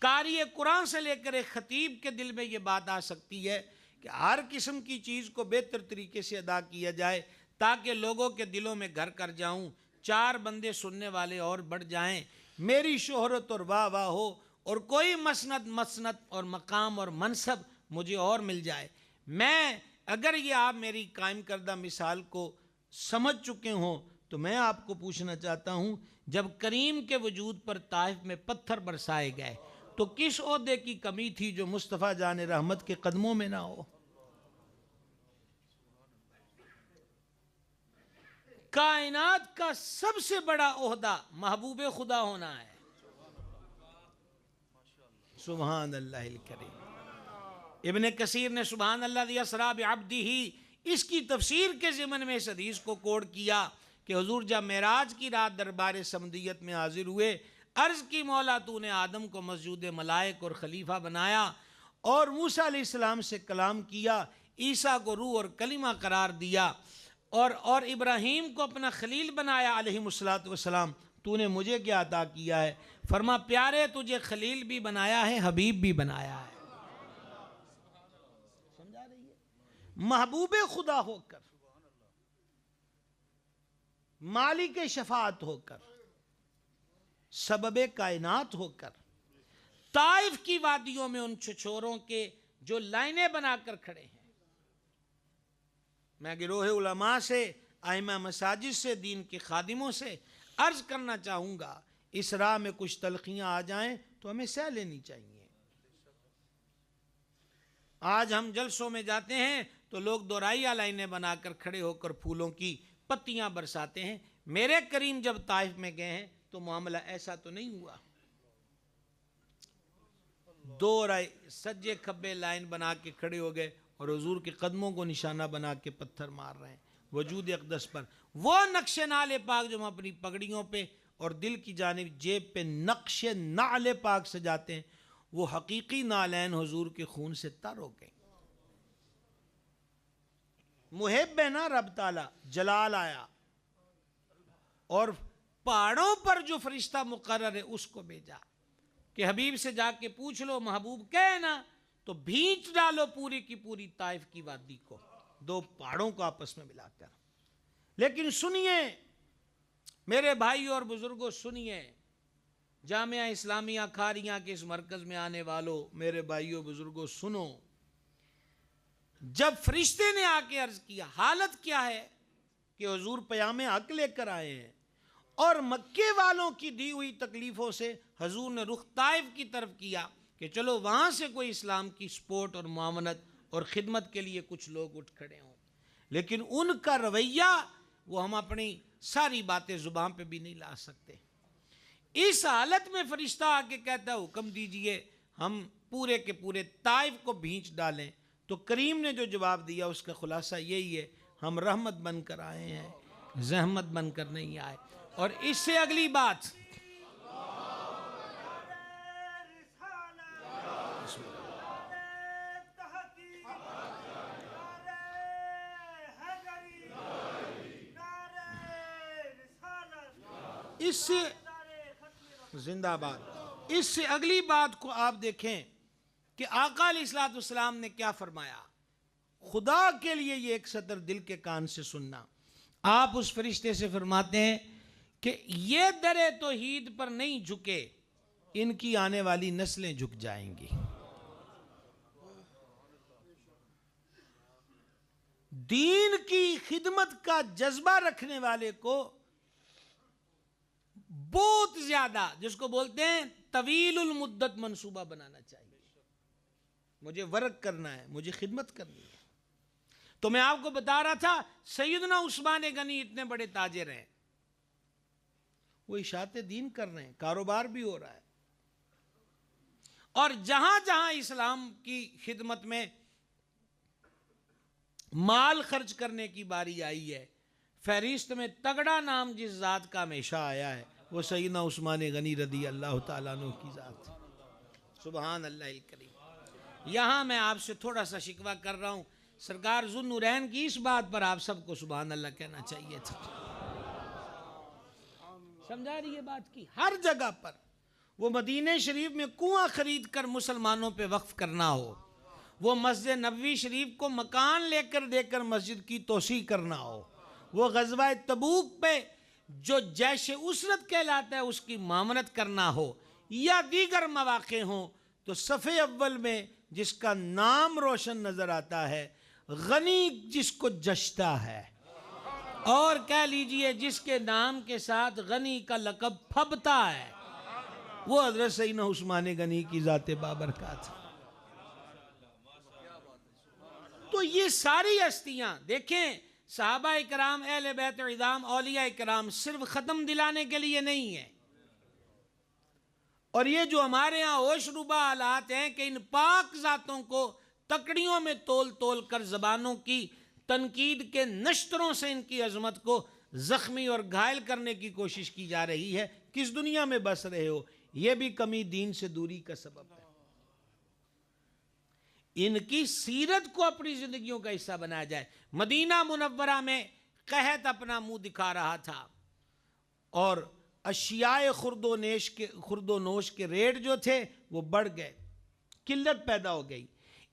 قاری قرآن سے لے کر ایک خطیب کے دل میں یہ بات آ سکتی ہے کہ ہر قسم کی چیز کو بہتر طریقے سے ادا کیا جائے تاکہ لوگوں کے دلوں میں گھر کر جاؤں، 4 بندے سننے والے اور بڑھ جائیں، میری شہرت اور واہ واہ ہو، اور کوئی مسند اور مقام اور منصب مجھے اور مل جائے۔ میں اگر یہ آپ میری قائم کردہ مثال کو سمجھ چکے ہوں تو میں آپ کو پوچھنا چاہتا ہوں، جب کریم کے وجود پر طائف میں پتھر برسائے گئے تو کس عہدے کی کمی تھی جو مصطفیٰ جان رحمت کے قدموں میں نہ ہو؟ کائنات کا سب سے بڑا عہدہ محبوب خدا ہونا ہے۔ سبحان اللہ الکریم۔ ابن کثیر نے سبحان اللہ دی اسرا بعبدہ، اس کی تفسیر کے ضمن میں اس حدیث کو کوڈ کیا کہ حضور جب معراج کی رات دربار سمدیت میں حاضر ہوئے، عرض کی مولا تو نے آدم کو مسجود ملائک اور خلیفہ بنایا، اور موسیٰ علیہ السلام سے کلام کیا، عیسیٰ کو روح اور کلمہ قرار دیا، اور ابراہیم کو اپنا خلیل بنایا علیہ السلام، تو نے مجھے کیا عطا کیا ہے؟ فرما پیارے تجھے خلیل بھی بنایا ہے، حبیب بھی بنایا ہے۔ سمجھا رہی ہے؟ محبوب خدا ہو کر، مالک شفاعت ہو کر، سبب کائنات ہو کر، طائف کی وادیوں میں ان چھچوروں کے جو لائنیں بنا کر کھڑے ہیں، میں گروہ علماء سے، ائمہ مساجد سے، دین کے خادموں سے عرض کرنا چاہوں گا، اس راہ میں کچھ تلخیاں آ جائیں تو ہمیں سہ لینی چاہیے۔ آج ہم جلسوں میں جاتے ہیں تو لوگ دورائیہ لائنیں بنا کر کھڑے ہو کر پھولوں کی پتیاں برساتے ہیں، میرے کریم جب طائف میں گئے ہیں تو معاملہ ایسا تو نہیں ہوا۔ سجے کھبے لائن بنا کے کھڑے ہو گئے اور حضور کے قدموں کو نشانہ بنا کے پتھر مار رہے ہیں وجود اقدس پر۔ وہ نقش نعل پاک جو ہم اپنی پگڑیوں پہ اور دل کی جانب جیب پہ نقش نعل پاک سجاتے ہیں، وہ حقیقی نالین حضور کے خون سے تر ہو گئے۔ محب ہے نا رب تعالیٰ، جلال آیا اور پہاڑوں پر جو فرشتہ مقرر ہے اس کو بھیجا کہ حبیب سے جا کے پوچھ لو، محبوب کہے نا تو بھینچ ڈالو پوری کی پوری طائف کی وادی کو، 2 پہاڑوں کو آپس میں ملا کر۔ لیکن سنیے میرے بھائی اور بزرگوں، سنیے جامعہ اسلامیہ کھاریاں کے اس مرکز میں آنے والوں، میرے بھائیوں بزرگوں، سنو، جب فرشتے نے آ کے عرض کیا، حالت کیا ہے کہ حضور پیام حق لے کر آئے ہیں اور مکے والوں کی دی ہوئی تکلیفوں سے حضور نے رخ طائف کی طرف کیا کہ چلو وہاں سے کوئی اسلام کی سپورٹ اور معاونت اور خدمت کے لیے کچھ لوگ اٹھ کھڑے ہوں، لیکن ان کا رویہ وہ ہم اپنی ساری باتیں زبان پہ بھی نہیں لا سکتے۔ اس حالت میں فرشتہ آ کے کہتا ہے حکم دیجئے ہم پورے کے پورے طائف کو بھینچ ڈالیں، تو کریم نے جو جواب دیا اس کا خلاصہ یہی ہے، ہم رحمت بن کر آئے ہیں، زحمت بن کر نہیں آئے. اور اس سے اگلی بات اس سے زندہ باد، اس سے اگلی بات کو آپ دیکھیں کہ آقا علیہ الصلوۃ والسلام نے کیا فرمایا. خدا کے لیے یہ ایک سطر دل کے کان سے سننا. آپ اس فرشتے سے فرماتے ہیں کہ یہ در توحید پر نہیں جھکے، ان کی آنے والی نسلیں جھک جائیں گی. دین کی خدمت کا جذبہ رکھنے والے کو بہت زیادہ، جس کو بولتے ہیں طویل المدت، منصوبہ بنانا چاہیے. مجھے ورک کرنا ہے، مجھے خدمت کرنی ہے. تو میں آپ کو بتا رہا تھا سیدنا عثمان غنی اتنے بڑے تاجر ہیں، وہ اشاعت دین کر رہے ہیں، کاروبار بھی ہو رہا ہے. اور جہاں جہاں اسلام کی خدمت میں مال خرچ کرنے کی باری آئی ہے، فہرست میں تگڑا نام جس ذات کا ہمیشہ آیا ہے وہ سیدنا عثمان غنی رضی اللہ تعالیٰ عنہ کی ذات. سبحان اللہ الکریم. یہاں میں آپ سے تھوڑا سا شکوہ کر رہا ہوں، سرکار ذو النورین کی اس بات پر آپ سب کو سبحان اللہ کہنا چاہیے تھا. سمجھا رہی ہے بات کی؟ ہر جگہ پر وہ مدینہ شریف میں کنواں خرید کر مسلمانوں پہ وقف کرنا ہو، وہ مسجد نبوی شریف کو مکان لے کر دے کر مسجد کی توسیع کرنا ہو، وہ غزوہ تبوک پہ جو جیش اسرت کہلاتا ہے اس کی معاونت کرنا ہو، یا دیگر مواقع ہوں، تو صفحے اول میں جس کا نام روشن نظر آتا ہے، غنی جس کو جشتا ہے، اور کہہ لیجئے جس کے نام کے ساتھ غنی کا لقب پھبتا ہے، وہ حضرت سیدنا عثمان غنی کی ذات بابرکات. تو یہ ساری ہستیاں دیکھیں، صحابہ اکرام، اہل بیت عظام، اولیاء اکرام صرف ختم دلانے کے لیے نہیں ہیں. اور یہ جو ہمارے ہاں ہوش ربا حالات ہیں کہ ان پاک ذاتوں کو تکڑیوں میں تول تول کر زبانوں کی تنقید کے نشتروں سے ان کی عظمت کو زخمی اور گھائل کرنے کی کوشش کی جا رہی ہے. کس دنیا میں بس رہے ہو؟ یہ بھی کمی دین سے دوری کا سبب ہے. ان کی سیرت کو اپنی زندگیوں کا حصہ بنایا جائے. مدینہ منورہ میں قحط اپنا منہ دکھا رہا تھا اور اشیاء خرد و نوش کے ریٹ جو تھے وہ بڑھ گئے، قلت پیدا ہو گئی.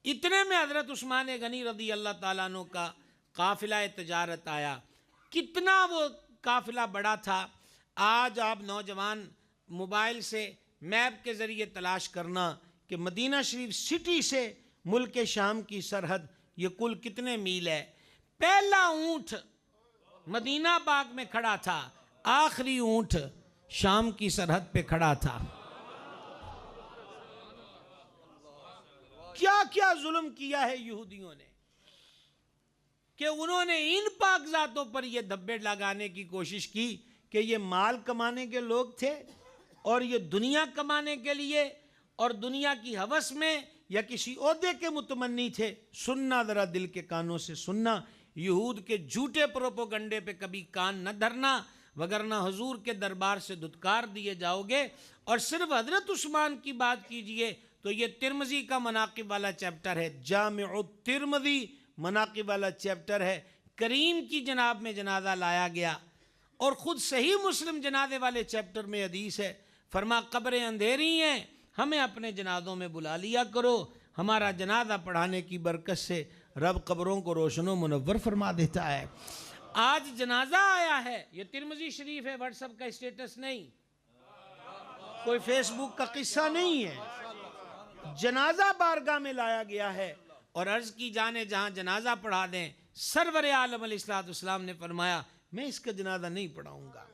اتنے میں حضرت عثمان غنی رضی اللہ تعالیٰ عنہ کا قافلہ تجارت آیا. کتنا وہ قافلہ بڑا تھا. آج آپ نوجوان موبائل سے میپ کے ذریعے تلاش کرنا کہ مدینہ شریف سٹی سے ملک شام کی سرحد یہ کل کتنے میل ہے. پہلا اونٹ مدینہ پاک میں کھڑا تھا، آخری اونٹ شام کی سرحد پہ کھڑا تھا. کیا کیا ظلم کیا ہے یہودیوں نے کہ انہوں نے ان پاک ذاتوں پر یہ دھبے لگانے کی کوشش کی کہ یہ مال کمانے کے لوگ تھے اور یہ دنیا کمانے کے لیے اور دنیا کی ہوس میں یا کسی عہدے کے متمنی تھے. سننا ذرا دل کے کانوں سے سننا، یہود کے جھوٹے پروپوگنڈے پہ کبھی کان نہ دھرنا، وگرنہ حضور کے دربار سے دھتکار دیے جاؤ گے. اور صرف حضرت عثمان کی بات کیجئے تو یہ ترمذی کا مناقب والا چیپٹر ہے، جامع الترمذی مناقب والا چیپٹر ہے. کریم کی جناب میں جنازہ لایا گیا اور خود صحیح مسلم جنازے والے چیپٹر میں حدیث ہے، فرما قبریں اندھیری ہیں، ہمیں اپنے جنازوں میں بلا لیا کرو. ہمارا جنازہ پڑھانے کی برکت سے رب قبروں کو روشن و منور فرما دیتا ہے. آج جنازہ آیا ہے، یہ ترمذی شریف ہے، واٹس ایپ کا اسٹیٹس نہیں، کوئی فیس بک کا قصہ نہیں ہے. جنازہ بارگاہ میں لایا گیا ہے اور عرض کی جانے جہاں جنازہ پڑھا دیں. سرور عالم علیہ الصلوۃ والسلام نے فرمایا میں اس کا جنازہ نہیں پڑھاؤں گا.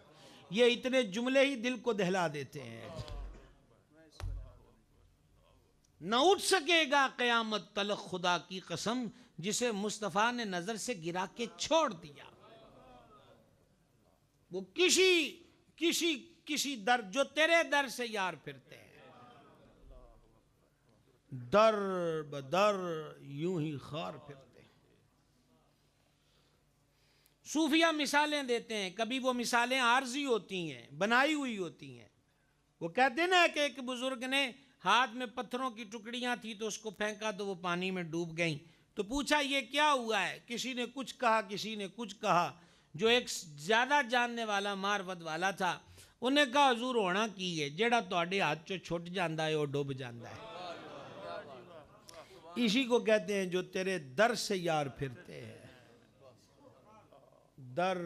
یہ اتنے جملے ہی دل کو دہلا دیتے ہیں. نہ اٹھ سکے گا قیامت تلخ خدا کی قسم جسے مصطفیٰ نے نظر سے گرا کے چھوڑ دیا. وہ کسی در جو تیرے در سے یار پھرتے ہیں، در بدر یوں ہی خار پھرتے ہیں. صوفیہ مثالیں دیتے ہیں، کبھی وہ مثالیں عارضی ہوتی ہیں، بنائی ہوئی ہوتی ہیں. وہ کہتے ہیں نا کہ ایک بزرگ نے ہاتھ میں پتھروں کی ٹکڑیاں تھی تو اس کو پھینکا تو وہ پانی میں ڈوب گئیں. تو پوچھا یہ کیا ہوا ہے؟ کسی نے کچھ کہا، کسی نے کچھ کہا. جو ایک زیادہ جاننے والا معرفت والا تھا انہیں کہا حضور ہونا کی ہے، جیڑا تواڈے ہاتھ چوں چھٹ جاندا ہے وہ ڈوب جاندا ہے. اسی کو کہتے ہیں جو تیرے در سے یار پھرتے ہیں، در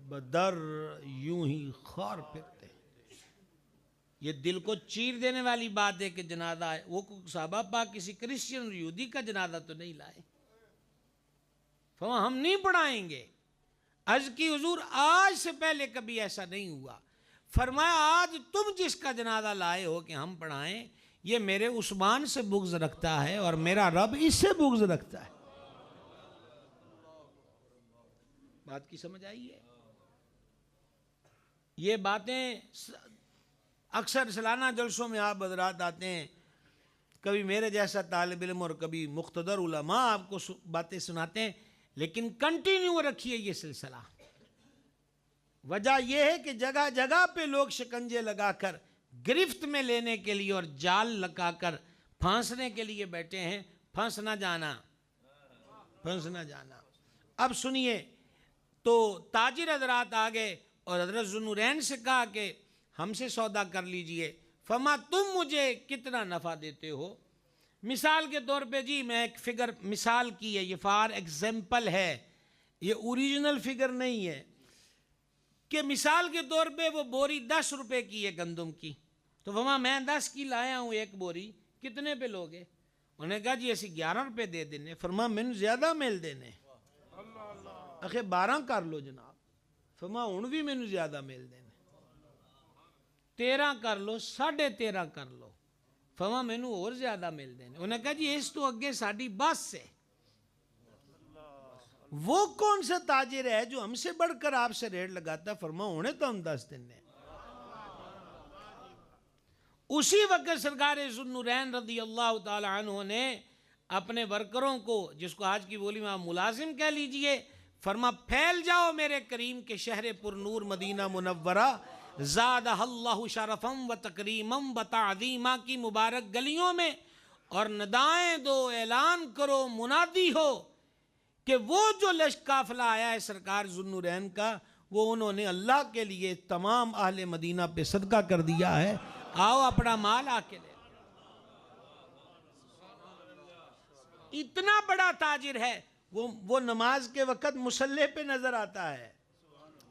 بدر یوں ہی خار پھرتے ہیں. یہ دل کو چیر دینے والی بات ہے کہ جنازہ ہے، وہ صحابہ پاک کسی کرسچن اور یہودی کا جنازہ تو نہیں لائے. ہم نہیں پڑھائیں گے. عرض کی حضور آج سے پہلے کبھی ایسا نہیں ہوا. فرمایا آج تم جس کا جنازہ لائے ہو کہ ہم پڑھائیں، یہ میرے عثمان سے بغض رکھتا ہے اور میرا رب اس سے بغض رکھتا ہے. بات کی سمجھ آئی ہے؟ یہ باتیں اکثر سالانہ جلسوں میں آپ حضرات آتے ہیں، کبھی میرے جیسا طالب علم اور کبھی مقتدر علماء آپ کو باتیں سناتے ہیں، لیکن کنٹینیو رکھیے یہ سلسلہ. وجہ یہ ہے کہ جگہ جگہ پہ لوگ شکنجے لگا کر گرفت میں لینے کے لیے اور جال لگا کر پھانسنے کے لیے بیٹھے ہیں. پھنس نہ جانا، پھنس نہ جانا. اب سنیے، تو تاجر حضرات آگئے اور حضرت ذوالنورین سے کہا کہ ہم سے سودا کر لیجئے. فرما تم مجھے کتنا نفع دیتے ہو؟ مثال کے طور پہ جی میں ایک فگر مثال کی ہے، یہ فار ایگزامپل ہے، یہ اوریجنل فگر نہیں ہے. کہ مثال کے طور پہ وہ بوری 10 روپے کی ہے گندم کی. تو فرما میں 10 کی لایا ہوں ایک بوری، کتنے پہ لوگے؟ انہوں نے کہا جی ایسی 11 روپے دے دینے. فرما میں نے زیادہ میل دینے، اخے 12 کر لو جناب. فرما ہوں بھی میں نے زیادہ میل دینے. 13 کر لو، 13.5 کر لو. فرما میں نے اور زیادہ میل دینے. انہوں نے کہا جی اس تو اگے ساڑی بس سے. وہ کون سا تاجر ہے جو ہم سے بڑھ کر آپ سے ریٹ لگاتا ہے؟ فرما ہونے تو ہم 10 دینے. اسی وقت سرکار ذوالنورین رضی اللہ تعالی عنہ نے اپنے ورکروں کو، جس کو آج کی بولی میں آپ ملازم کہہ لیجئے، فرما پھیل جاؤ میرے کریم کے شہر پر نور مدینہ منورہ، زادہ اللہ شرفم و تکریمم و تعظیمہ کی مبارک گلیوں میں، اور ندائیں دو، اعلان کرو، منادی ہو کہ وہ جو قافلہ آیا ہے سرکار ذوالنورین کا، وہ انہوں نے اللہ کے لیے تمام اہل مدینہ پہ صدقہ کر دیا ہے. آؤ اپنا مال آ کے لے. اتنا بڑا تاجر ہے، وہ نماز کے وقت مصلی پہ نظر آتا ہے.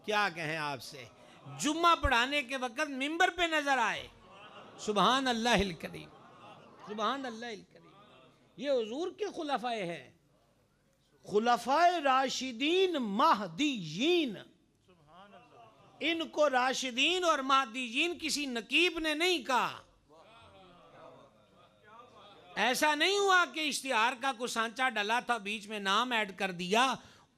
کیا کہیں آپ سے، جمعہ پڑھانے کے وقت منبر پہ نظر آئے. سبحان اللہ الکریم، سبحان اللہ الکریم. یہ حضور کے خلفاء ہیں، خلفاء راشدین مہدیین. ان کو راشدین اور مہدیین کسی نقیب نے نہیں کہا. ایسا نہیں ہوا کہ اشتہار کا کوئی سانچہ ڈلا تھا بیچ میں نام ایڈ کر دیا.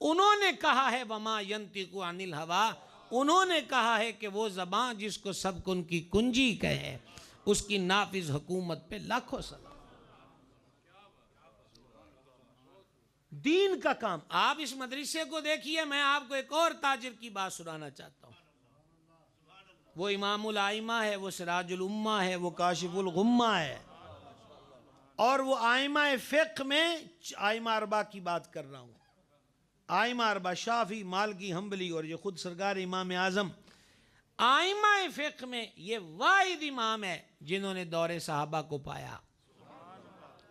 انہوں نے کہا ہے وما ینطق عن الہوا. انہوں نے کہا ہے کہ وہ زبان جس کو سب کن کی کنجی کہے، اس کی نافذ حکومت پہ لاکھوں سلام. دین کا کام. آپ اس مدرسے کو دیکھیے. میں آپ کو ایک اور تاجر کی بات سنانا چاہتا ہوں. وہ امام الائمہ ہے، وہ سراج الامہ ہے، وہ کاشف الغمہ ہے، اور وہ آئمہ فقہ میں آئمہ اربعہ کی بات کر رہا ہوں. آئمہ اربعہ شافعی، مالکی، حنبلی، اور یہ خود سرکار امام اعظم. آئمہ فقہ میں یہ واحد امام ہے جنہوں نے دور صحابہ کو پایا،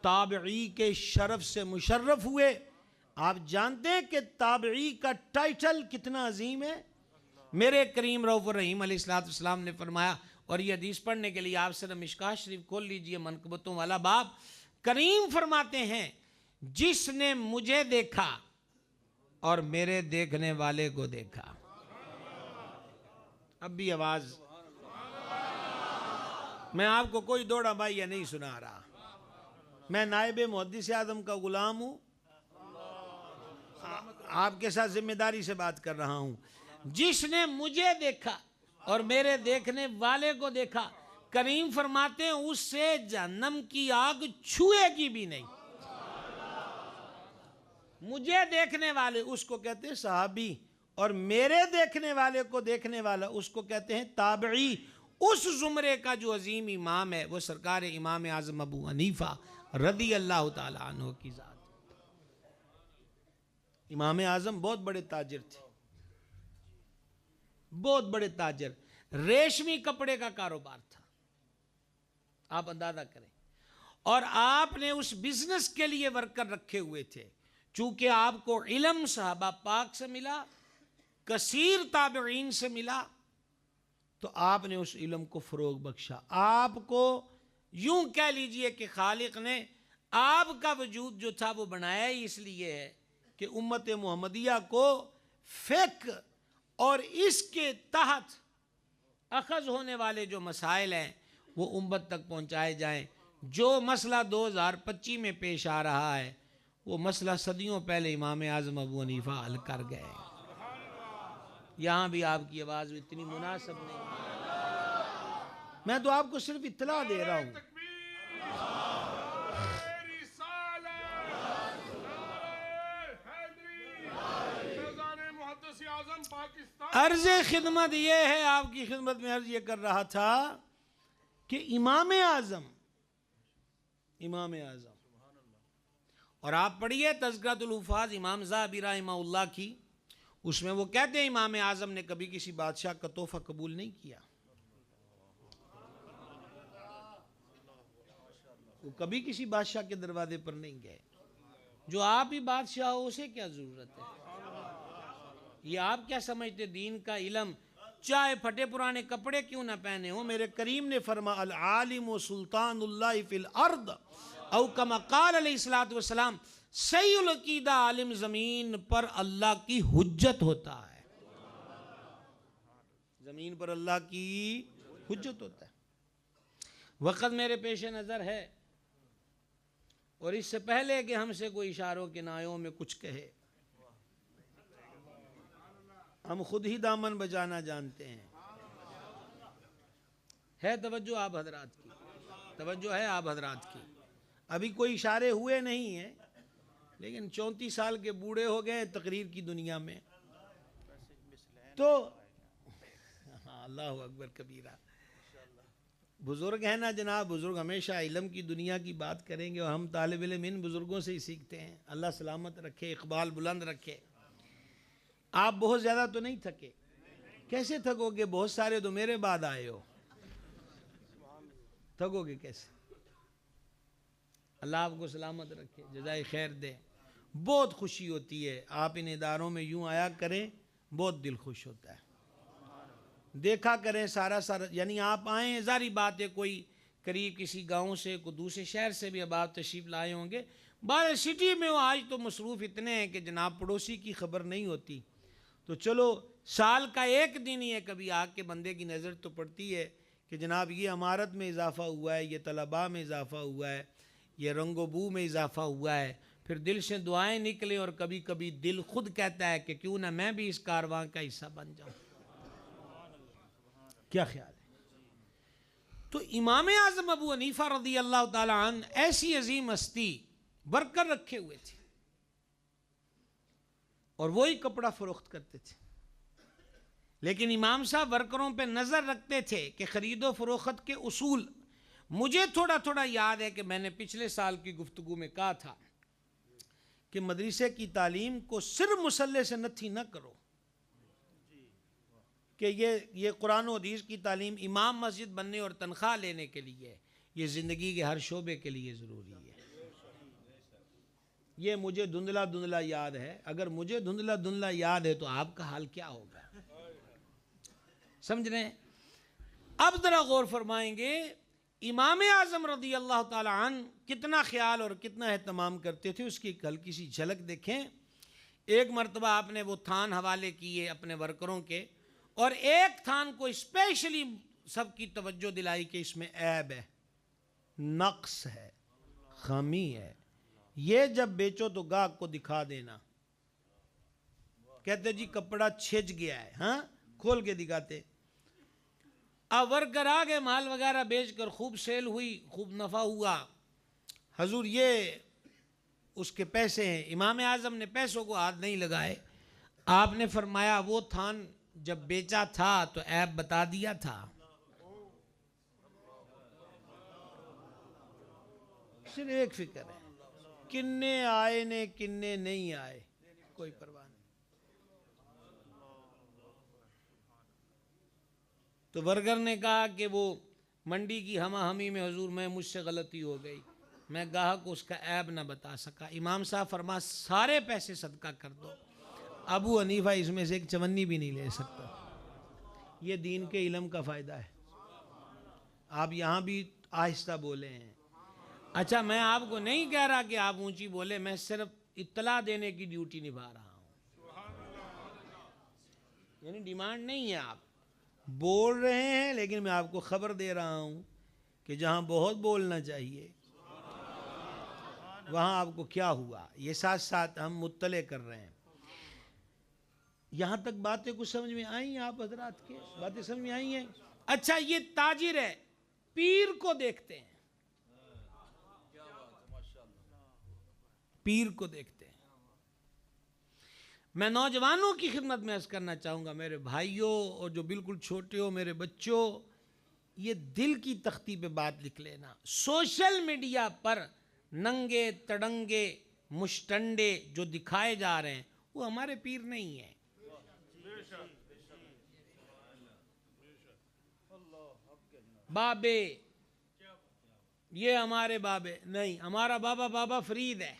تابعی کے شرف سے مشرف ہوئے. آپ جانتے ہیں کہ تابعی کا ٹائٹل کتنا عظیم ہے. میرے کریم رؤوف الرحیم علیہ السلام نے فرمایا، اور یہ حدیث پڑھنے کے لیے آپ صرف مشکاہ شریف کھول لیجئے، منقبتوں والا باب. کریم فرماتے ہیں جس نے مجھے دیکھا اور میرے دیکھنے والے کو دیکھا. اب بھی آواز، میں آپ کو کوئی دوڑا بھائی نہیں سنا رہا. میں نائب محدث اعظم کا غلام ہوں، آپ کے ساتھ ذمہ داری سے بات کر رہا ہوں. جس نے مجھے دیکھا اور میرے دیکھنے والے کو دیکھا، کریم فرماتے ہیں اس سے جہنم کی آگ چھوئے گی بھی نہیں. مجھے دیکھنے والے اس کو کہتے ہیں صحابی، اور میرے دیکھنے والے کو دیکھنے والا اس کو کہتے ہیں تابعی. اس زمرے کا جو عظیم امام ہے وہ سرکار امام اعظم ابو حنیفہ رضی اللہ تعالی عنہ کی ذات. امام اعظم بہت بڑے تاجر تھے, بہت بڑے تاجر. ریشمی کپڑے کا کاروبار تھا, آپ اندازہ کریں. اور آپ نے اس بزنس کے لیے ورکر رکھے ہوئے تھے. چونکہ آپ کو علم صحابہ پاک سے ملا, کثیر تابعین سے ملا, تو آپ نے اس علم کو فروغ بخشا. آپ کو یوں کہہ لیجئے کہ خالق نے آپ کا وجود جو تھا وہ بنایا ہی اس لیے ہے کہ امت محمدیہ کو فقہ اور اس کے تحت اخذ ہونے والے جو مسائل ہیں وہ امت تک پہنچائے جائیں. جو مسئلہ 2025 میں پیش آ رہا ہے وہ مسئلہ صدیوں پہلے امام اعظم ابو حنیفہ حل کر گئے. یہاں بھی آپ کی آواز اتنی مناسب نہیں, میں تو آپ کو صرف اطلاع دے رہا ہوں. عرض خدمت یہ ہے, آپ کی خدمت میں عرض یہ کر رہا تھا کہ امام اعظم اور آپ پڑھیے تذکرۃ الحفاظ امام ذہبی رحمہ اللہ کی, اس میں وہ کہتے ہیں امام اعظم نے کبھی کسی بادشاہ کا تحفہ قبول نہیں کیا. وہ کبھی کسی بادشاہ کے دروازے پر نہیں گئے. جو آپ ہی بادشاہ ہو اسے کیا ضرورت ہے؟ یہ آپ کیا سمجھتے دین کا علم چاہے پھٹے پرانے کپڑے کیوں نہ پہنے ہو. میرے کریم نے فرما العالم و سلطان اللہ فی الارض او کما قال علیہ الصلوۃ والسلام, صحیح العقیدہ عالم زمین پر اللہ کی حجت ہوتا ہے. زمین پر اللہ کی حجت ہوتا ہے. وقت میرے پیش نظر ہے, اور اس سے پہلے کہ ہم سے کوئی اشاروں کے نایوں میں کچھ کہے, ہم خود ہی دامن بجانا جانتے ہیں. ہے توجہ آپ حضرات کی, توجہ ہے آپ حضرات کی. ابھی کوئی اشارے ہوئے نہیں ہیں, لیکن 34 سال کے بوڑھے ہو گئے تقریر کی دنیا میں. تو اللہ اکبر کبیرہ, بزرگ ہیں نا جناب, بزرگ ہمیشہ علم کی دنیا کی بات کریں گے, اور ہم طالب علم ان بزرگوں سے ہی سیکھتے ہیں. اللہ سلامت رکھے, اقبال بلند رکھے. آپ بہت زیادہ تو نہیں تھکے؟ کیسے تھکو گے؟ بہت سارے تو میرے بعد آئے ہو, تھکو گے کیسے؟ اللہ آپ کو سلامت رکھے, جزائے خیر دے. بہت خوشی ہوتی ہے آپ ان اداروں میں یوں آیا کریں, بہت دل خوش ہوتا ہے. دیکھا کریں سارا یعنی آپ آئیں, ظاہری بات ہے کوئی قریب کسی گاؤں سے, کوئی دوسرے شہر سے بھی اب آپ تشریف لائے ہوں گے. باہر سٹی میں وہ آج تو مصروف اتنے ہیں کہ جناب پڑوسی کی خبر نہیں ہوتی. تو چلو سال کا ایک دن ہی ہے, کبھی آ کے بندے کی نظر تو پڑتی ہے کہ جناب یہ عمارت میں اضافہ ہوا ہے, یہ طلباء میں اضافہ ہوا ہے, یہ رنگ و بو میں اضافہ ہوا ہے. پھر دل سے دعائیں نکلیں, اور کبھی کبھی دل خود کہتا ہے کہ کیوں نہ میں بھی اس کارواں کا حصہ بن جاؤں. کیا خیال ہے؟ تو امام اعظم ابو حنیفہ رضی اللہ تعالی عنہ ایسی عظیم ہستی ورکر رکھے ہوئے تھے, اور وہی کپڑا فروخت کرتے تھے. لیکن امام صاحب ورکروں پہ نظر رکھتے تھے کہ خرید و فروخت کے اصول. مجھے تھوڑا تھوڑا یاد ہے کہ میں نے پچھلے سال کی گفتگو میں کہا تھا کہ مدرسے کی تعلیم کو صرف مسلح سے نتھی نہ کرو, کہ یہ قرآن و حدیث کی تعلیم امام مسجد بننے اور تنخواہ لینے کے لیے, یہ زندگی کے ہر شعبے کے لیے ضروری ہے. یہ مجھے دھندلا دھندلا یاد ہے. اگر مجھے دھندلا دھندلا یاد ہے تو آپ کا حال کیا ہوگا؟ سمجھ رہے ہیں؟ اب ذرا غور فرمائیں گے امام اعظم رضی اللہ تعالی عنہ کتنا خیال اور کتنا اہتمام کرتے تھے, اس کی ہلکی سی جھلک دیکھیں. ایک مرتبہ آپ نے وہ تھان حوالے کیے اپنے ورکروں کے, اور ایک تھان کو اسپیشلی سب کی توجہ دلائی کہ اس میں عیب ہے, نقص ہے, خامی ہے, یہ جب بیچو تو گاہک کو دکھا دینا. کہتے جی کپڑا چھج گیا ہے, ہاں کھول کے دکھاتے. اب ورکر آ گئے, مال وغیرہ بیچ کر خوب سیل ہوئی, خوب نفع ہوا. حضور یہ اس کے پیسے ہیں. امام اعظم نے پیسوں کو ہاتھ نہیں لگائے, آپ نے فرمایا وہ تھان جب بیچا تھا تو عیب بتا دیا تھا. صرف ایک فکر ہے, کنے آئے نے کنے نہیں آئے, کوئی پرواہ نہیں. تو برگر نے کہا کہ وہ منڈی کی ہمہ ہمی میں حضور میں مجھ سے غلطی ہو گئی, میں گاہک کو اس کا عیب نہ بتا سکا. امام صاحب فرما سارے پیسے صدقہ کر دو. ابو حنیفہ اس میں سے ایک چونی بھی نہیں لے سکتا. یہ دین کے علم کا فائدہ ہے. آپ یہاں بھی آہستہ بولے ہیں. اچھا میں آپ کو نہیں کہہ رہا کہ آپ اونچی بولے, میں صرف اطلاع دینے کی ڈیوٹی نبھا رہا ہوں. یعنی ڈیمانڈ نہیں ہے, آپ بول رہے ہیں لیکن میں آپ کو خبر دے رہا ہوں کہ جہاں بہت بولنا چاہیے وہاں آپ کو کیا ہوا, یہ ساتھ ساتھ ہم مطلع کر رہے ہیں. یہاں تک باتیں کچھ سمجھ میں آئی ہیں آپ حضرات کے؟ باتیں سمجھ میں آئی ہیں؟ اچھا یہ تاجر ہے, پیر کو دیکھتے ہیں, پیر کو دیکھتے ہیں. میں نوجوانوں کی خدمت میں عرض کرنا چاہوں گا, میرے بھائیوں اور جو بالکل چھوٹے ہو میرے بچوں, یہ دل کی تختی پہ بات لکھ لینا. سوشل میڈیا پر ننگے تڑنگے مشٹنڈے جو دکھائے جا رہے ہیں وہ ہمارے پیر نہیں ہیں. بابے, یہ ہمارے بابے نہیں, ہمارا بابا بابا فرید ہے.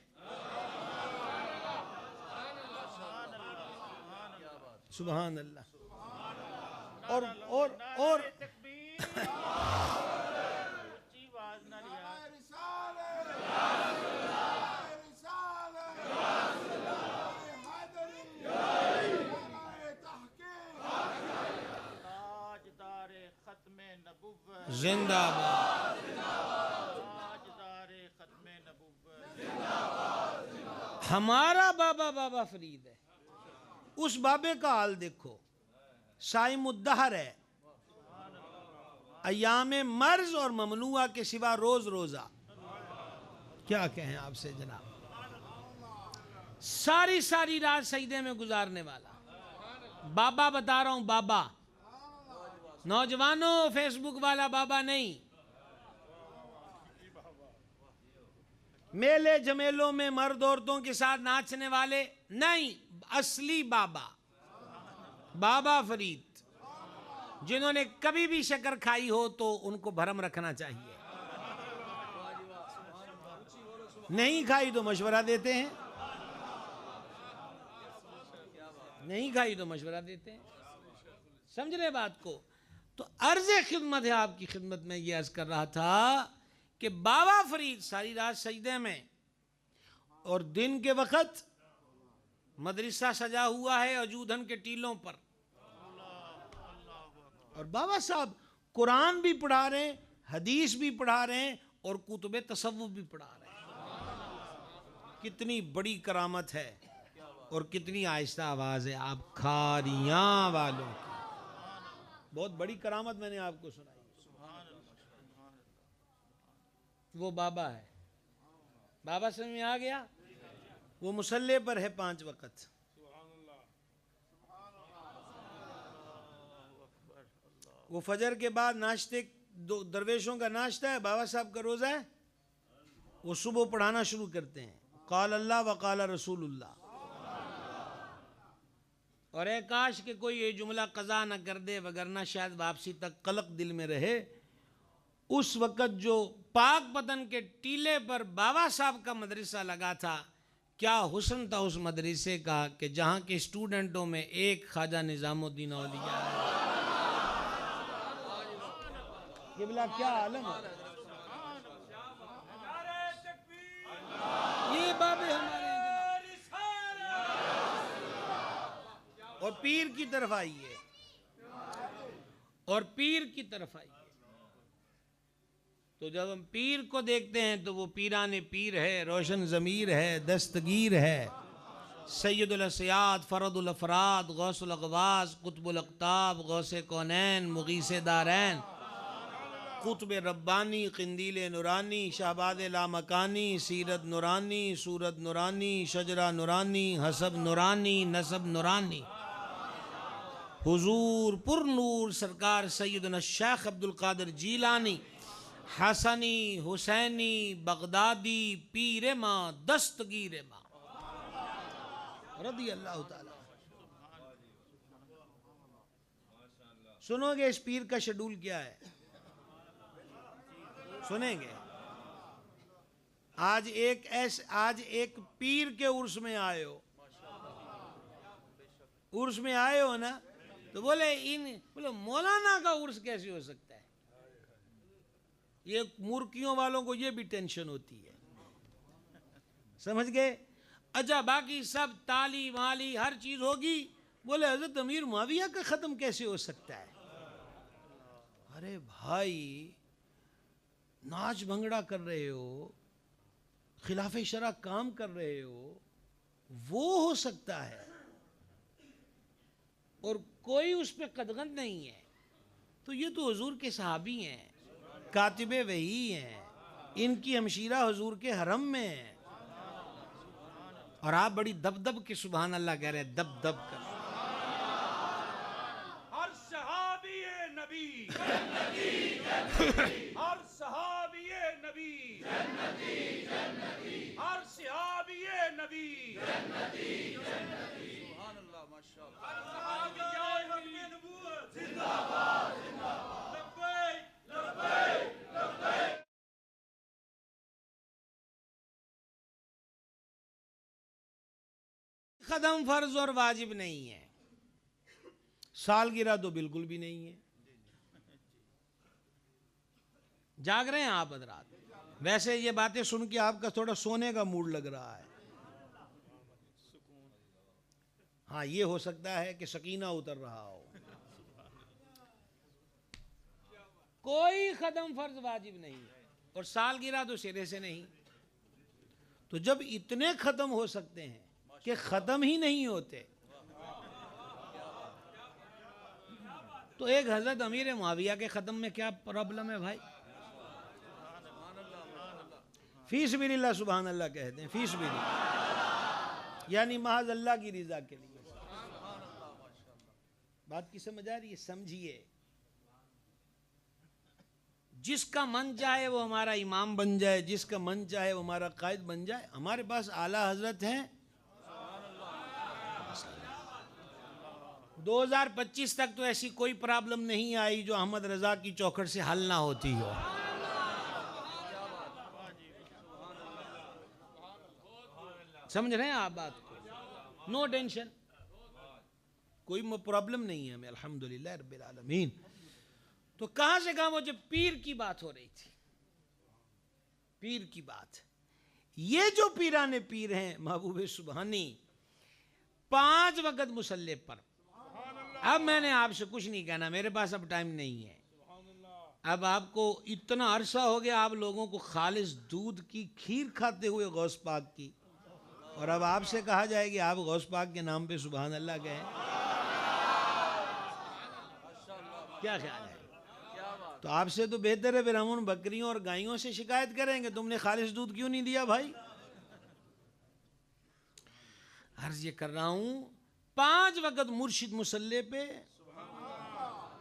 سبحان اللہ. اور زندہ باد, ہمارا بابا بابا فرید ہے. اس بابے کا حال دیکھو, صائم الدہر ہے, ایام مرض اور ممنوعہ کے سوا روز روزہ. کیا کہیں آپ سے جناب, ساری رات سجدے میں گزارنے والا بابا بتا رہا ہوں. بابا نوجوانوں, فیس بک والا بابا نہیں, میلے جمیلوں میں مرد عورتوں کے ساتھ ناچنے والے نہیں, اصلی بابا بابا فرید. جنہوں نے کبھی بھی شکر کھائی ہو تو ان کو بھرم رکھنا چاہیے, نہیں کھائی تو مشورہ دیتے ہیں, نہیں کھائی تو مشورہ دیتے ہیں. سمجھ رہے بات کو؟ تو عرض خدمت ہے آپ کی خدمت میں, یہ عرض کر رہا تھا کہ بابا فرید ساری رات سجدے میں, اور دن کے وقت مدرسہ سجا ہوا ہے وجودھن کے ٹیلوں پر, اور بابا صاحب قرآن بھی پڑھا رہے ہیں, حدیث بھی پڑھا رہے ہیں, اور کتب تصوف بھی پڑھا رہے ہیں. کتنی بڑی کرامت ہے اور کتنی آہستہ آواز ہے آپ کھاریاں والوں کی. بہت بڑی کرامت میں نے آپ کو سنائی. وہ بابا ہے. بابا سمجھ میں آ گیا؟ وہ مصلی پر ہے 5 وقت. وہ فجر کے بعد ناشتے, درویشوں کا ناشتہ ہے, بابا صاحب کا روزہ ہے. وہ صبح پڑھانا شروع کرتے ہیں, قال اللہ وقال رسول اللہ. اور اے کاش کہ کوئی یہ جملہ قضا نہ کر دے, وگرنہ شاید واپسی تک قلق دل میں رہے. اس وقت جو پاک پتن کے ٹیلے پر بابا صاحب کا مدرسہ لگا تھا, کیا حسن تھا اس مدرسے کا کہ جہاں کے اسٹوڈنٹوں میں ایک خواجہ نظام الدین اولیاء ہے. یہ بلا کیا عالم ہے. یہ بابے ہمارے ہیں. اور پیر کی طرف آئیے, اور پیر کی طرف آئیے. تو جب ہم پیر کو دیکھتے ہیں تو وہ پیران پیر ہے, روشن ضمیر ہے, دستگیر ہے, سید الاسیاد, فرد الافراد, غوث الاغواث, قطب الاقطاب, غوث کونین, مغیث دارین. قطب ربانی، قندیل نورانی، شہباد لامکانی، سیرت نورانی، صورت نورانی، شجرہ نورانی، حسب نورانی، نسب نورانی، حضور پر نور سرکار سیدنا الشیخ عبدالقادر جیلانی، حسنی، حسینی، بغدادی، پیر ماں، دستگیر ماں، رضی اللہ تعالیٰ۔ سنو گے اس پیر کا شیڈول کیا ہے؟ سنیں گے؟ آج ایک پیر کے عرس میں آئے ہو، عرس میں آئے ہو نا، تو بولے مولانا کا عرس کیسے ہو سکتا ہے؟ یہ مورکیوں والوں کو یہ بھی ٹینشن ہوتی ہے، سمجھ گئے؟ اچھا باقی سب تالی مالی ہر چیز ہوگی، بولے حضرت امیر معاویہ کا ختم کیسے ہو سکتا ہے؟ ارے بھائی، ناچ بھنگڑا کر رہے ہو، خلاف شرع کام کر رہے ہو، وہ ہو سکتا ہے، اور کوئی اس پہ قدغن نہیں ہے، تو یہ تو حضور کے صحابی ہیں، کاتب وحی ہیں، ان کی ہمشیرہ حضور کے حرم میں ہیں، اور آپ بڑی دب دب کے سبحان اللہ کہہ رہے ہیں، دب دب کر۔ ہر صحابی نبی جنتی جنتی، ہر صحابی نبی جنتی جنتی، ہر صحابی نبی جنتی جنتی، سبحان اللہ، ماشاءاللہ، ہر صحابی نبوت زندہ باد زندہ باد، لبیک لبیک لبیک۔ قدم فرض اور واجب نہیں ہے، سالگرہ تو بالکل بھی نہیں ہے۔ جاگ رہے ہیں آپ حضرات؟ ویسے یہ باتیں سن کے آپ کا تھوڑا سونے کا موڈ لگ رہا ہے، ہاں یہ ہو سکتا ہے کہ سکینہ اتر رہا ہو۔ کوئی قدم فرض واجب نہیں، اور سالگرہ تو سرے سے نہیں۔ تو جب اتنے ختم ہو سکتے ہیں کہ ختم ہی نہیں ہوتے، تو ایک حضرت امیر معاویہ کے ختم میں کیا پرابلم ہے بھائی؟ فی سبیل اللہ سبحان اللہ کہتے ہیں، فی سبیل اللہ، یعنی محض اللہ کی رضا کے لیے۔ بات کی سمجھ آ رہی ہے؟ سمجھیے، جس کا من چاہے وہ ہمارا امام بن جائے، جس کا من چاہے وہ ہمارا قائد بن جائے، ہمارے پاس اعلیٰ حضرت ہیں۔ 2025 تک تو ایسی کوئی پرابلم نہیں آئی جو احمد رضا کی چوکھٹ سے حل نہ ہوتی ہو۔ سمجھ رہے ہیں آپ بات کو؟ نو ٹینشن، کوئی پرابلم نہیں ہے ہمیں، الحمدللہ رب العالمین۔ تو کہاں سے کہاں وہ جب پیر کی بات ہو رہی تھی، پیر کی بات، یہ جو پیران پیر ہیں محبوب سبحانی، 5 وقت مصلی پر، اب میں نے آپ سے کچھ نہیں کہنا، میرے پاس اب ٹائم نہیں ہے۔ اب آپ کو اتنا عرصہ ہو گیا آپ لوگوں کو خالص دودھ کی کھیر کھاتے ہوئے غوث پاک کی، اور اب آپ سے کہا جائے کہ آپ غوث پاک کے نام پہ سبحان اللہ کہیں، کیا خیال ہے؟ تو آپ سے تو بہتر ہے پھر ہم ان بکریوں اور گائیوں سے شکایت کریں کہ تم نے خالص دودھ کیوں نہیں دیا بھائی۔ عرض یہ کر رہا ہوں، 5 وقت مرشد مصلی پہ،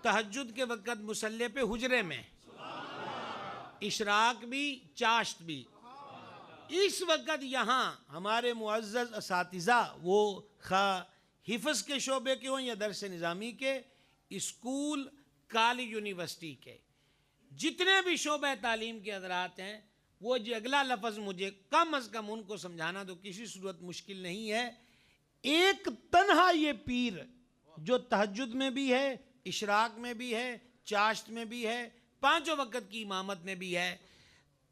تہجد کے وقت مصلی پہ حجرے میں، اشراق بھی چاشت بھی، اس وقت یہاں ہمارے معزز اساتذہ، وہ خواہ حفظ کے شعبے کے ہوں یا درس نظامی کے، اسکول، کالج، یونیورسٹی کے، جتنے بھی شعبہ تعلیم کے حضرات ہیں، وہ جو اگلا لفظ مجھے کم از کم ان کو سمجھانا تو کسی صورت مشکل نہیں ہے۔ ایک تنہا یہ پیر جو تہجد میں بھی ہے، اشراق میں بھی ہے، چاشت میں بھی ہے، 5 وقت کی امامت میں بھی ہے،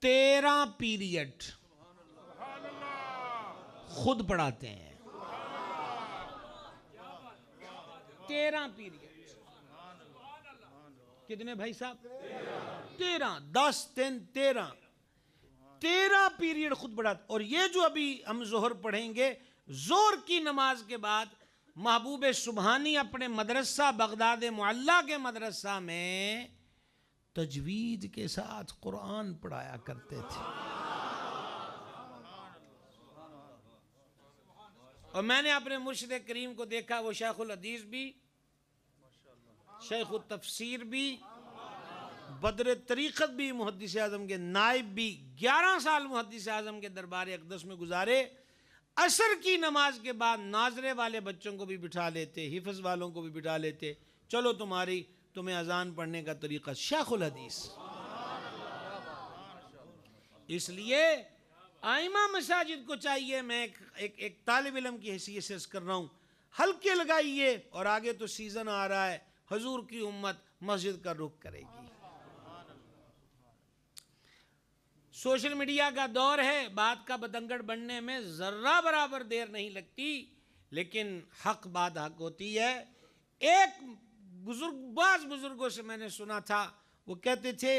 13 پیریڈ خود پڑھاتے ہیں، 13 پیریڈ۔ کتنے بھائی صاحب؟ 13، 10 3 13 پیریڈ خود پڑھاتے۔ اور یہ جو ابھی ہم ظہر پڑھیں گے، ظہر کی نماز کے بعد محبوب سبحانی اپنے مدرسہ بغداد معلیٰ کے مدرسہ میں تجوید کے ساتھ قرآن پڑھایا کرتے تھے. اور میں نے اپنے مرشد کریم کو دیکھا، وہ شیخ الحدیث بھی، شیخ التفسیر بھی، بدر طریقت بھی، محدث اعظم کے نائب بھی، 11 سال محدث اعظم کے دربار اقدس میں گزارے. عصر کی نماز کے بعد ناظرے والے بچوں کو بھی بٹھا لیتے، حفظ والوں کو بھی بٹھا لیتے، چلو تمہیں اذان پڑھنے کا طریقہ. شیخ الحدیث. اس لیے ائمہ مساجد کو چاہیے، میں ایک طالب علم کی حیثیت سے عرض کر رہا ہوں، حلقے لگائیے. اور آگے تو سیزن آ رہا ہے، حضور کی امت مسجد کا رخ کرے گی. سوشل میڈیا کا دور ہے، بات کا بتنگڑ بننے میں ذرہ برابر دیر نہیں لگتی، لیکن حق بات حق ہوتی ہے. ایک بعض بزرگوں سے میں نے سنا تھا، وہ کہتے تھے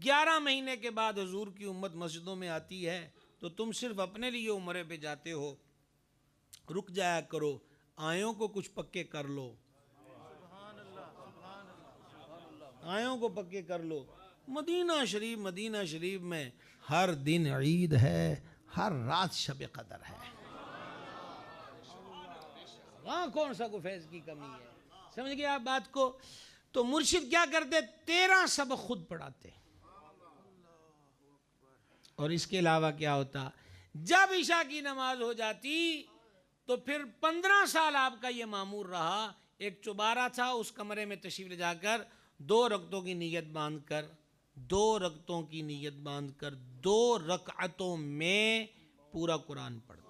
11 مہینے کے بعد حضور کی امت مسجدوں میں آتی ہے تو تم صرف اپنے لیے عمرے پہ جاتے ہو، رک جایا کرو، آیوں کو کچھ پکے کر لو، آیوں کو پکے کر لو. مدینہ شریف میں ہر دن عید ہے، ہر رات شب قدر ہے. وہاں کون سا کو فیض کی کمی ہے؟ سمجھ گئے آپ بات کو؟ تو مرشد کیا کرتے؟ 13 سبق خود پڑھاتے. اور اس کے علاوہ کیا ہوتا؟ جب عشاء کی نماز ہو جاتی تو پھر 15 سال آپ کا یہ معمور رہا، ایک چوبارہ تھا، اس کمرے میں تشریف لے جا کر 2 رکعتوں کی نیت باندھ کر 2 رکعتوں میں پورا قرآن پڑھتے.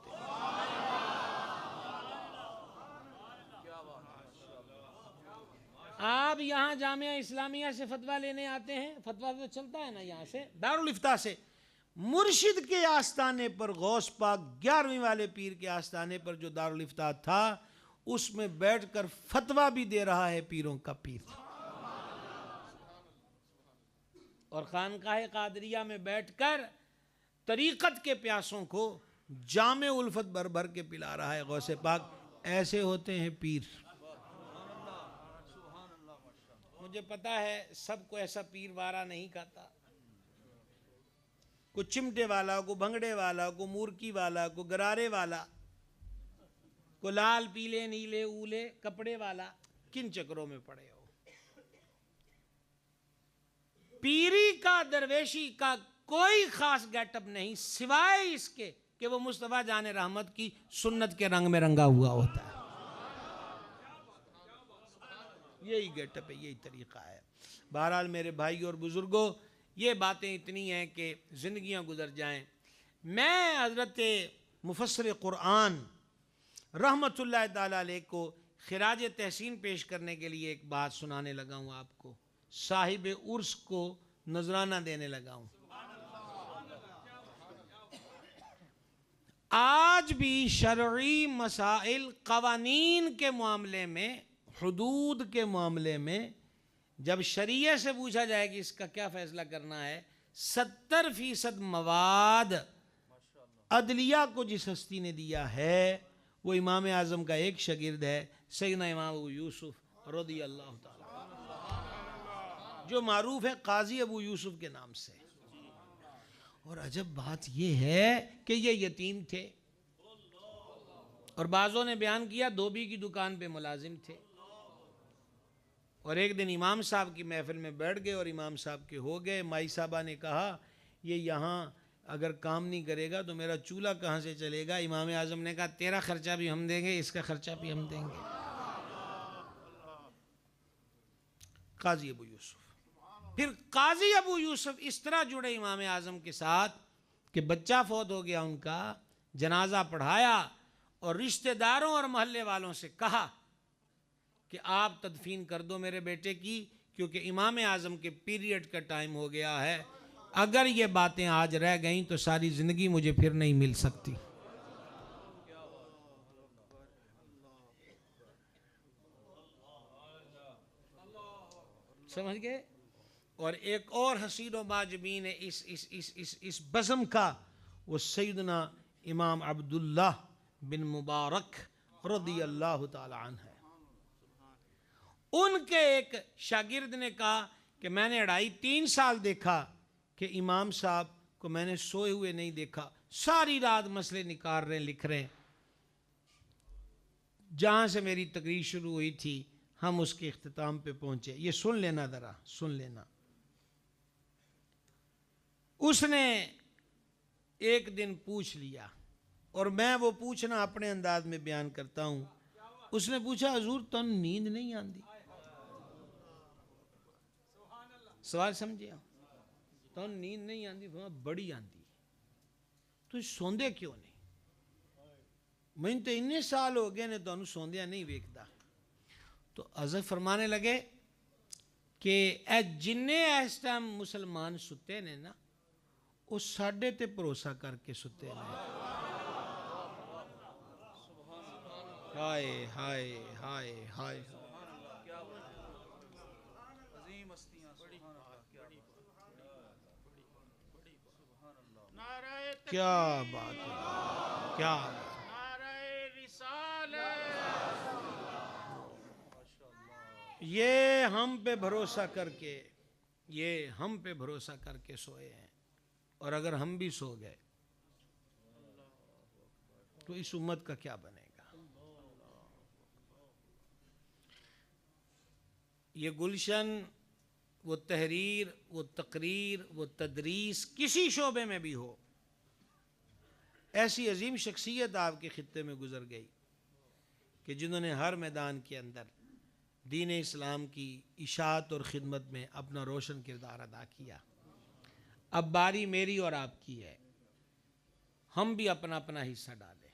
آپ یہاں جامعہ اسلامیہ سے فتویٰ لینے آتے ہیں، فتویٰ تو چلتا ہے نا یہاں سے، دارالافتاء سے. مرشد کے آستانے پر، غوث پاک 11ویں والے پیر کے آستانے پر جو دارالافتاء تھا، اس میں بیٹھ کر فتویٰ بھی دے رہا ہے پیروں کا پیر. اور خانقاہ قادریہ میں بیٹھ کر طریقت کے پیاسوں کو جام الفت بھر بھر کے پلا رہا ہے غوث پاک. ایسے ہوتے ہیں پیر. مجھے پتا ہے سب کو ایسا پیر وارا نہیں کھاتا. کو چمٹے والا، کو بھنگڑے والا، کو مورکی والا، کو گرارے والا، کو لال پیلے نیلے اولے کپڑے والا. کن چکروں میں پڑے ہو؟ پیری کا، درویشی کا کوئی خاص گیٹ اپ نہیں، سوائے اس کے کہ وہ مصطفیٰ جان رحمت کی سنت کے رنگ میں رنگا ہوا ہوتا ہے. یہی گیٹ اپ ہے، یہی طریقہ ہے. بہرحال میرے بھائی اور بزرگوں، یہ باتیں اتنی ہیں کہ زندگیاں گزر جائیں. میں حضرت مفسر قرآن رحمت اللہ تعالیٰ علیہ کو خراج تحسین پیش کرنے کے لیے ایک بات سنانے لگا ہوں آپ کو. صاحب عرس کو نذرانہ دینے لگا ہوں. آج بھی شرعی مسائل، قوانین کے معاملے میں، حدود کے معاملے میں جب شریعہ سے پوچھا جائے کہ اس کا کیا فیصلہ کرنا ہے، 70% مواد عدلیہ کو جس ہستی نے دیا ہے وہ امام اعظم کا ایک شاگرد ہے، سیدنا امام ابو یوسف رضی اللہ تعالیٰ، جو معروف ہے قاضی ابو یوسف کے نام سے. اور عجب بات یہ ہے کہ یہ یتیم تھے، اور بعضوں نے بیان کیا دھوبی کی دکان پہ ملازم تھے. اور ایک دن امام صاحب کی محفل میں بیٹھ گئے اور امام صاحب کے ہو گئے. مائی صاحبہ نے کہا یہ یہاں اگر کام نہیں کرے گا تو میرا چولہا کہاں سے چلے گا؟ امام اعظم نے کہا تیرا خرچہ بھی ہم دیں گے، اس کا خرچہ بھی ہم دیں گے. قاضی ابو یوسف. پھر قاضی ابو یوسف اس طرح جڑے امام اعظم کے ساتھ کہ بچہ فوت ہو گیا ان کا، جنازہ پڑھایا اور رشتہ داروں اور محلے والوں سے کہا کہ آپ تدفین کر دو میرے بیٹے کی، کیونکہ امام اعظم کے پیریڈ کا ٹائم ہو گیا ہے. اگر یہ باتیں آج رہ گئیں تو ساری زندگی مجھے پھر نہیں مل سکتی. سمجھ گئے؟ اور ایک اور حسین و معجبین اس بزم کا، وہ سیدنا امام عبداللہ بن مبارک رضی اللہ تعالی عنہ ہے. ان کے ایک شاگرد نے کہا کہ کہ میں نے 2.5-3 سال دیکھا کہ امام صاحب کو میں نے سوئے ہوئے نہیں دیکھا، ساری رات مسئلے نکال رہے ہیں، لکھ رہے ہیں۔ جہاں سے میری تقریر شروع ہوئی تھی ہم اس کے اختتام پہ پہنچے۔ یہ سن لینا، ذرا سن لینا۔ اس نے ایک دن پوچھ لیا، اور میں وہ پوچھنا اپنے انداز میں بیان کرتا ہوں۔ اس نے پوچھا حضور تن نیند نہیں آندی؟ سوال سمجھے آپ؟ تن نیند نہیں آندی؟ بڑی آندی۔ تو سوندے کیوں نہیں؟ میں تو اتنے سال ہو گئے نے تو سوندیا نہیں ویکھدا۔ تو حضرت فرمانے لگے کہ اے جنے اس ٹائم مسلمان ستے نے نا، وہ ساڈے تے بھروسہ کر کے ستے نے۔ ہائے ہائے ہائے ہائے، کیا بات ہے، کیا بات۔ یہ ہم پہ بھروسہ کر کے، یہ ہم پہ بھروسہ کر کے سوئے ہیں، اور اگر ہم بھی سو گئے تو اس امت کا کیا بنے گا؟ یہ گلشن، وہ تحریر، وہ تقریر، وہ تدریس، کسی شعبے میں بھی ہو، ایسی عظیم شخصیت آپ کے خطے میں گزر گئی کہ جنہوں نے ہر میدان کے اندر دین اسلام کی اشاعت اور خدمت میں اپنا روشن کردار ادا کیا۔ اب باری میری اور آپ کی ہے، ہم بھی اپنا اپنا حصہ ڈالیں۔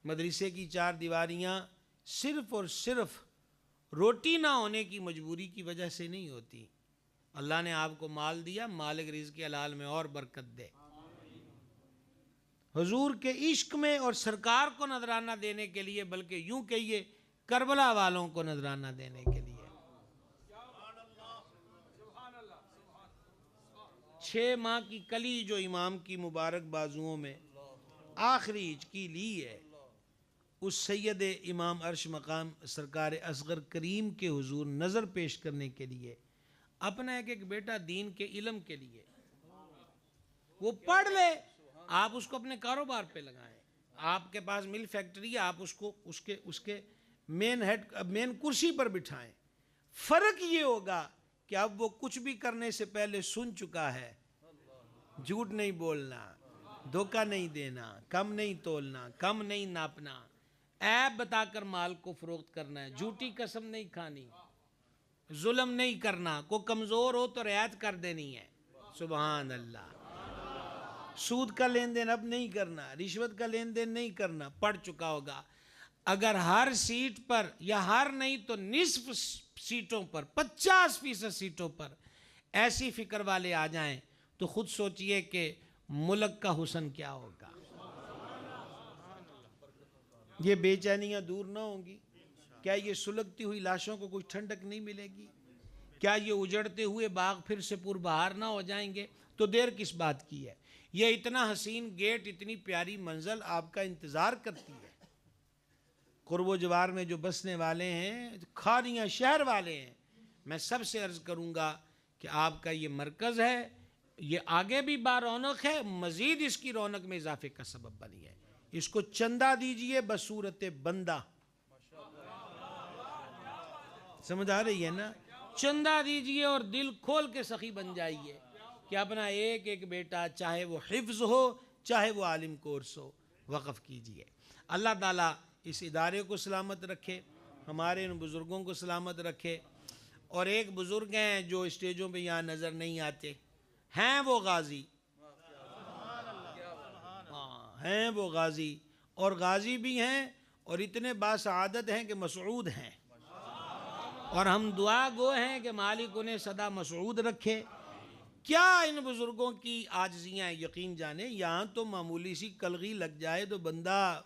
مدرسے کی 4 دیواریاں صرف اور صرف روٹی نہ ہونے کی مجبوری کی وجہ سے نہیں ہوتی۔ اللہ نے آپ کو مال دیا، مالک رزق حلال میں اور برکت دے۔ حضور کے عشق میں اور سرکار کو نذرانہ دینے کے لیے، بلکہ یوں کہیے کربلا والوں کو نذرانہ دینے کے لیے 6 ماہ کی کلی جو امام کی مبارک بازوؤں میں آخری ہچکی لی ہے، اس سید امام عرش مقام سرکار اصغر کریم کے حضور نظر پیش کرنے کے لیے اپنا ایک بیٹا دین کے علم کے لیے وہ پڑھ لے، آپ اس کو اپنے کاروبار پہ لگائیں۔ آپ کے پاس مل فیکٹری ہے، آپ اس کو اس کے مین کرسی پر بٹھائیں۔ فرق یہ ہوگا کہ اب وہ کچھ بھی کرنے سے پہلے سن چکا ہے، جھوٹ نہیں بولنا، دھوکہ نہیں دینا، کم نہیں تولنا، کم نہیں ناپنا، عیب بتا کر مال کو فروخت کرنا ہے، جھوٹی قسم نہیں کھانی، ظلم نہیں کرنا، کو کمزور ہو تو رعایت کر دینی ہے۔ سبحان اللہ۔ سود کا لین دین اب نہیں کرنا، رشوت کا لین دین نہیں کرنا، پڑ چکا ہوگا۔ اگر ہر سیٹ پر، یا ہر نہیں تو نصف سیٹوں پر، 50% سیٹوں پر ایسی فکر والے آ جائیں تو خود سوچئے کہ ملک کا حسن کیا ہوگا۔ یہ بے چینیاں دور نہ ہوں گی؟ کیا یہ سلگتی ہوئی لاشوں کو کچھ ٹھنڈک نہیں ملے گی؟ کیا یہ اجڑتے ہوئے باغ پھر سے پربہار نہ ہو جائیں گے؟ تو دیر کس بات کی ہے؟ یہ اتنا حسین گیٹ، اتنی پیاری منزل آپ کا انتظار کرتی ہے۔ قرب و جوار میں جو بسنے والے ہیں، کھاریاں شہر والے ہیں، میں سب سے عرض کروں گا کہ آپ کا یہ مرکز ہے، یہ آگے بھی رونق ہے، مزید اس کی رونق میں اضافے کا سبب بنی ہے۔ اس کو چندہ دیجئے بصورت بندہ، سمجھ آ رہی ہے نا؟ چندہ دیجئے اور دل کھول کے سخی بن جائیے کہ اپنا ایک ایک بیٹا، چاہے وہ حفظ ہو چاہے وہ عالم کورس ہو، وقف کیجئے۔ اللہ تعالیٰ اس ادارے کو سلامت رکھے، ہمارے ان بزرگوں کو سلامت رکھے۔ اور ایک بزرگ ہیں جو اسٹیجوں پہ یہاں نظر نہیں آتے، ہیں وہ غازی، ہیں وہ غازی، اور غازی بھی ہیں اور اتنے باسعادت ہیں کہ مسعود ہیں، اور ہم دعا گو ہیں کہ مالک انہیں سدا مسعود رکھے۔ کیا ان بزرگوں کی عاجزیاں، یقین جانے، یہاں تو معمولی سی کلغی لگ جائے تو بندہ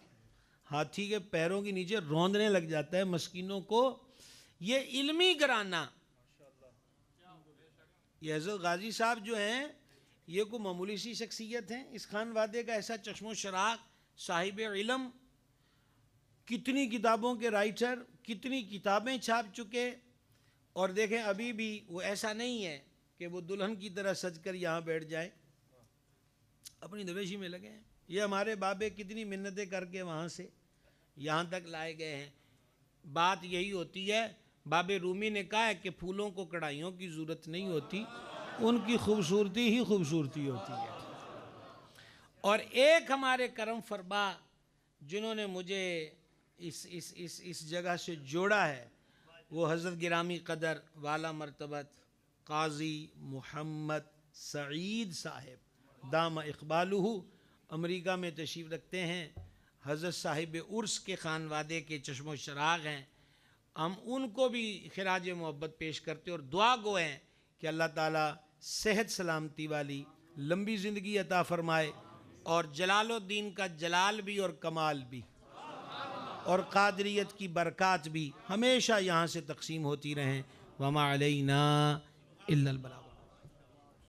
ہاتھی کے پیروں کے نیچے روندنے لگ جاتا ہے مسکینوں کو۔ یہ علمی گرانہ، یہ حضرت غازی صاحب جو ہیں یہ کوئی معمولی سی شخصیت ہیں، اس خان وادے کا ایسا چشم و چراغ، صاحب علم، کتنی کتابوں کے رائٹر، کتنی کتابیں چھاپ چکے، اور دیکھیں ابھی بھی وہ ایسا نہیں ہے کہ وہ دلہن کی طرح سج کر یہاں بیٹھ جائے، اپنی درویشی میں لگے ہیں۔ یہ ہمارے بابے کتنی منتیں کر کے وہاں سے یہاں تک لائے گئے ہیں۔ بات یہی ہوتی ہے، باب رومی نے کہا ہے کہ پھولوں کو کڑھائیوں کی ضرورت نہیں ہوتی، ان کی خوبصورتی ہی خوبصورتی ہوتی ہے۔ اور ایک ہمارے کرم فرما جنہوں نے مجھے اس جگہ سے جوڑا ہے، وہ حضرت گرامی قدر والا مرتبت قاضی محمد سعید صاحب دام اقبالہ، امریکہ میں تشریف رکھتے ہیں، حضرت صاحب عرس کے خانوادے کے چشم و چراغ ہیں۔ ہم ان کو بھی خراج محبت پیش کرتے اور دعا گو ہیں کہ اللہ تعالیٰ صحت سلامتی والی لمبی زندگی عطا فرمائے، اور جلال الدین کا جلال بھی اور کمال بھی، اور قادریت کی برکات بھی ہمیشہ یہاں سے تقسیم ہوتی رہیں۔ وما علینا الا البلاغ۔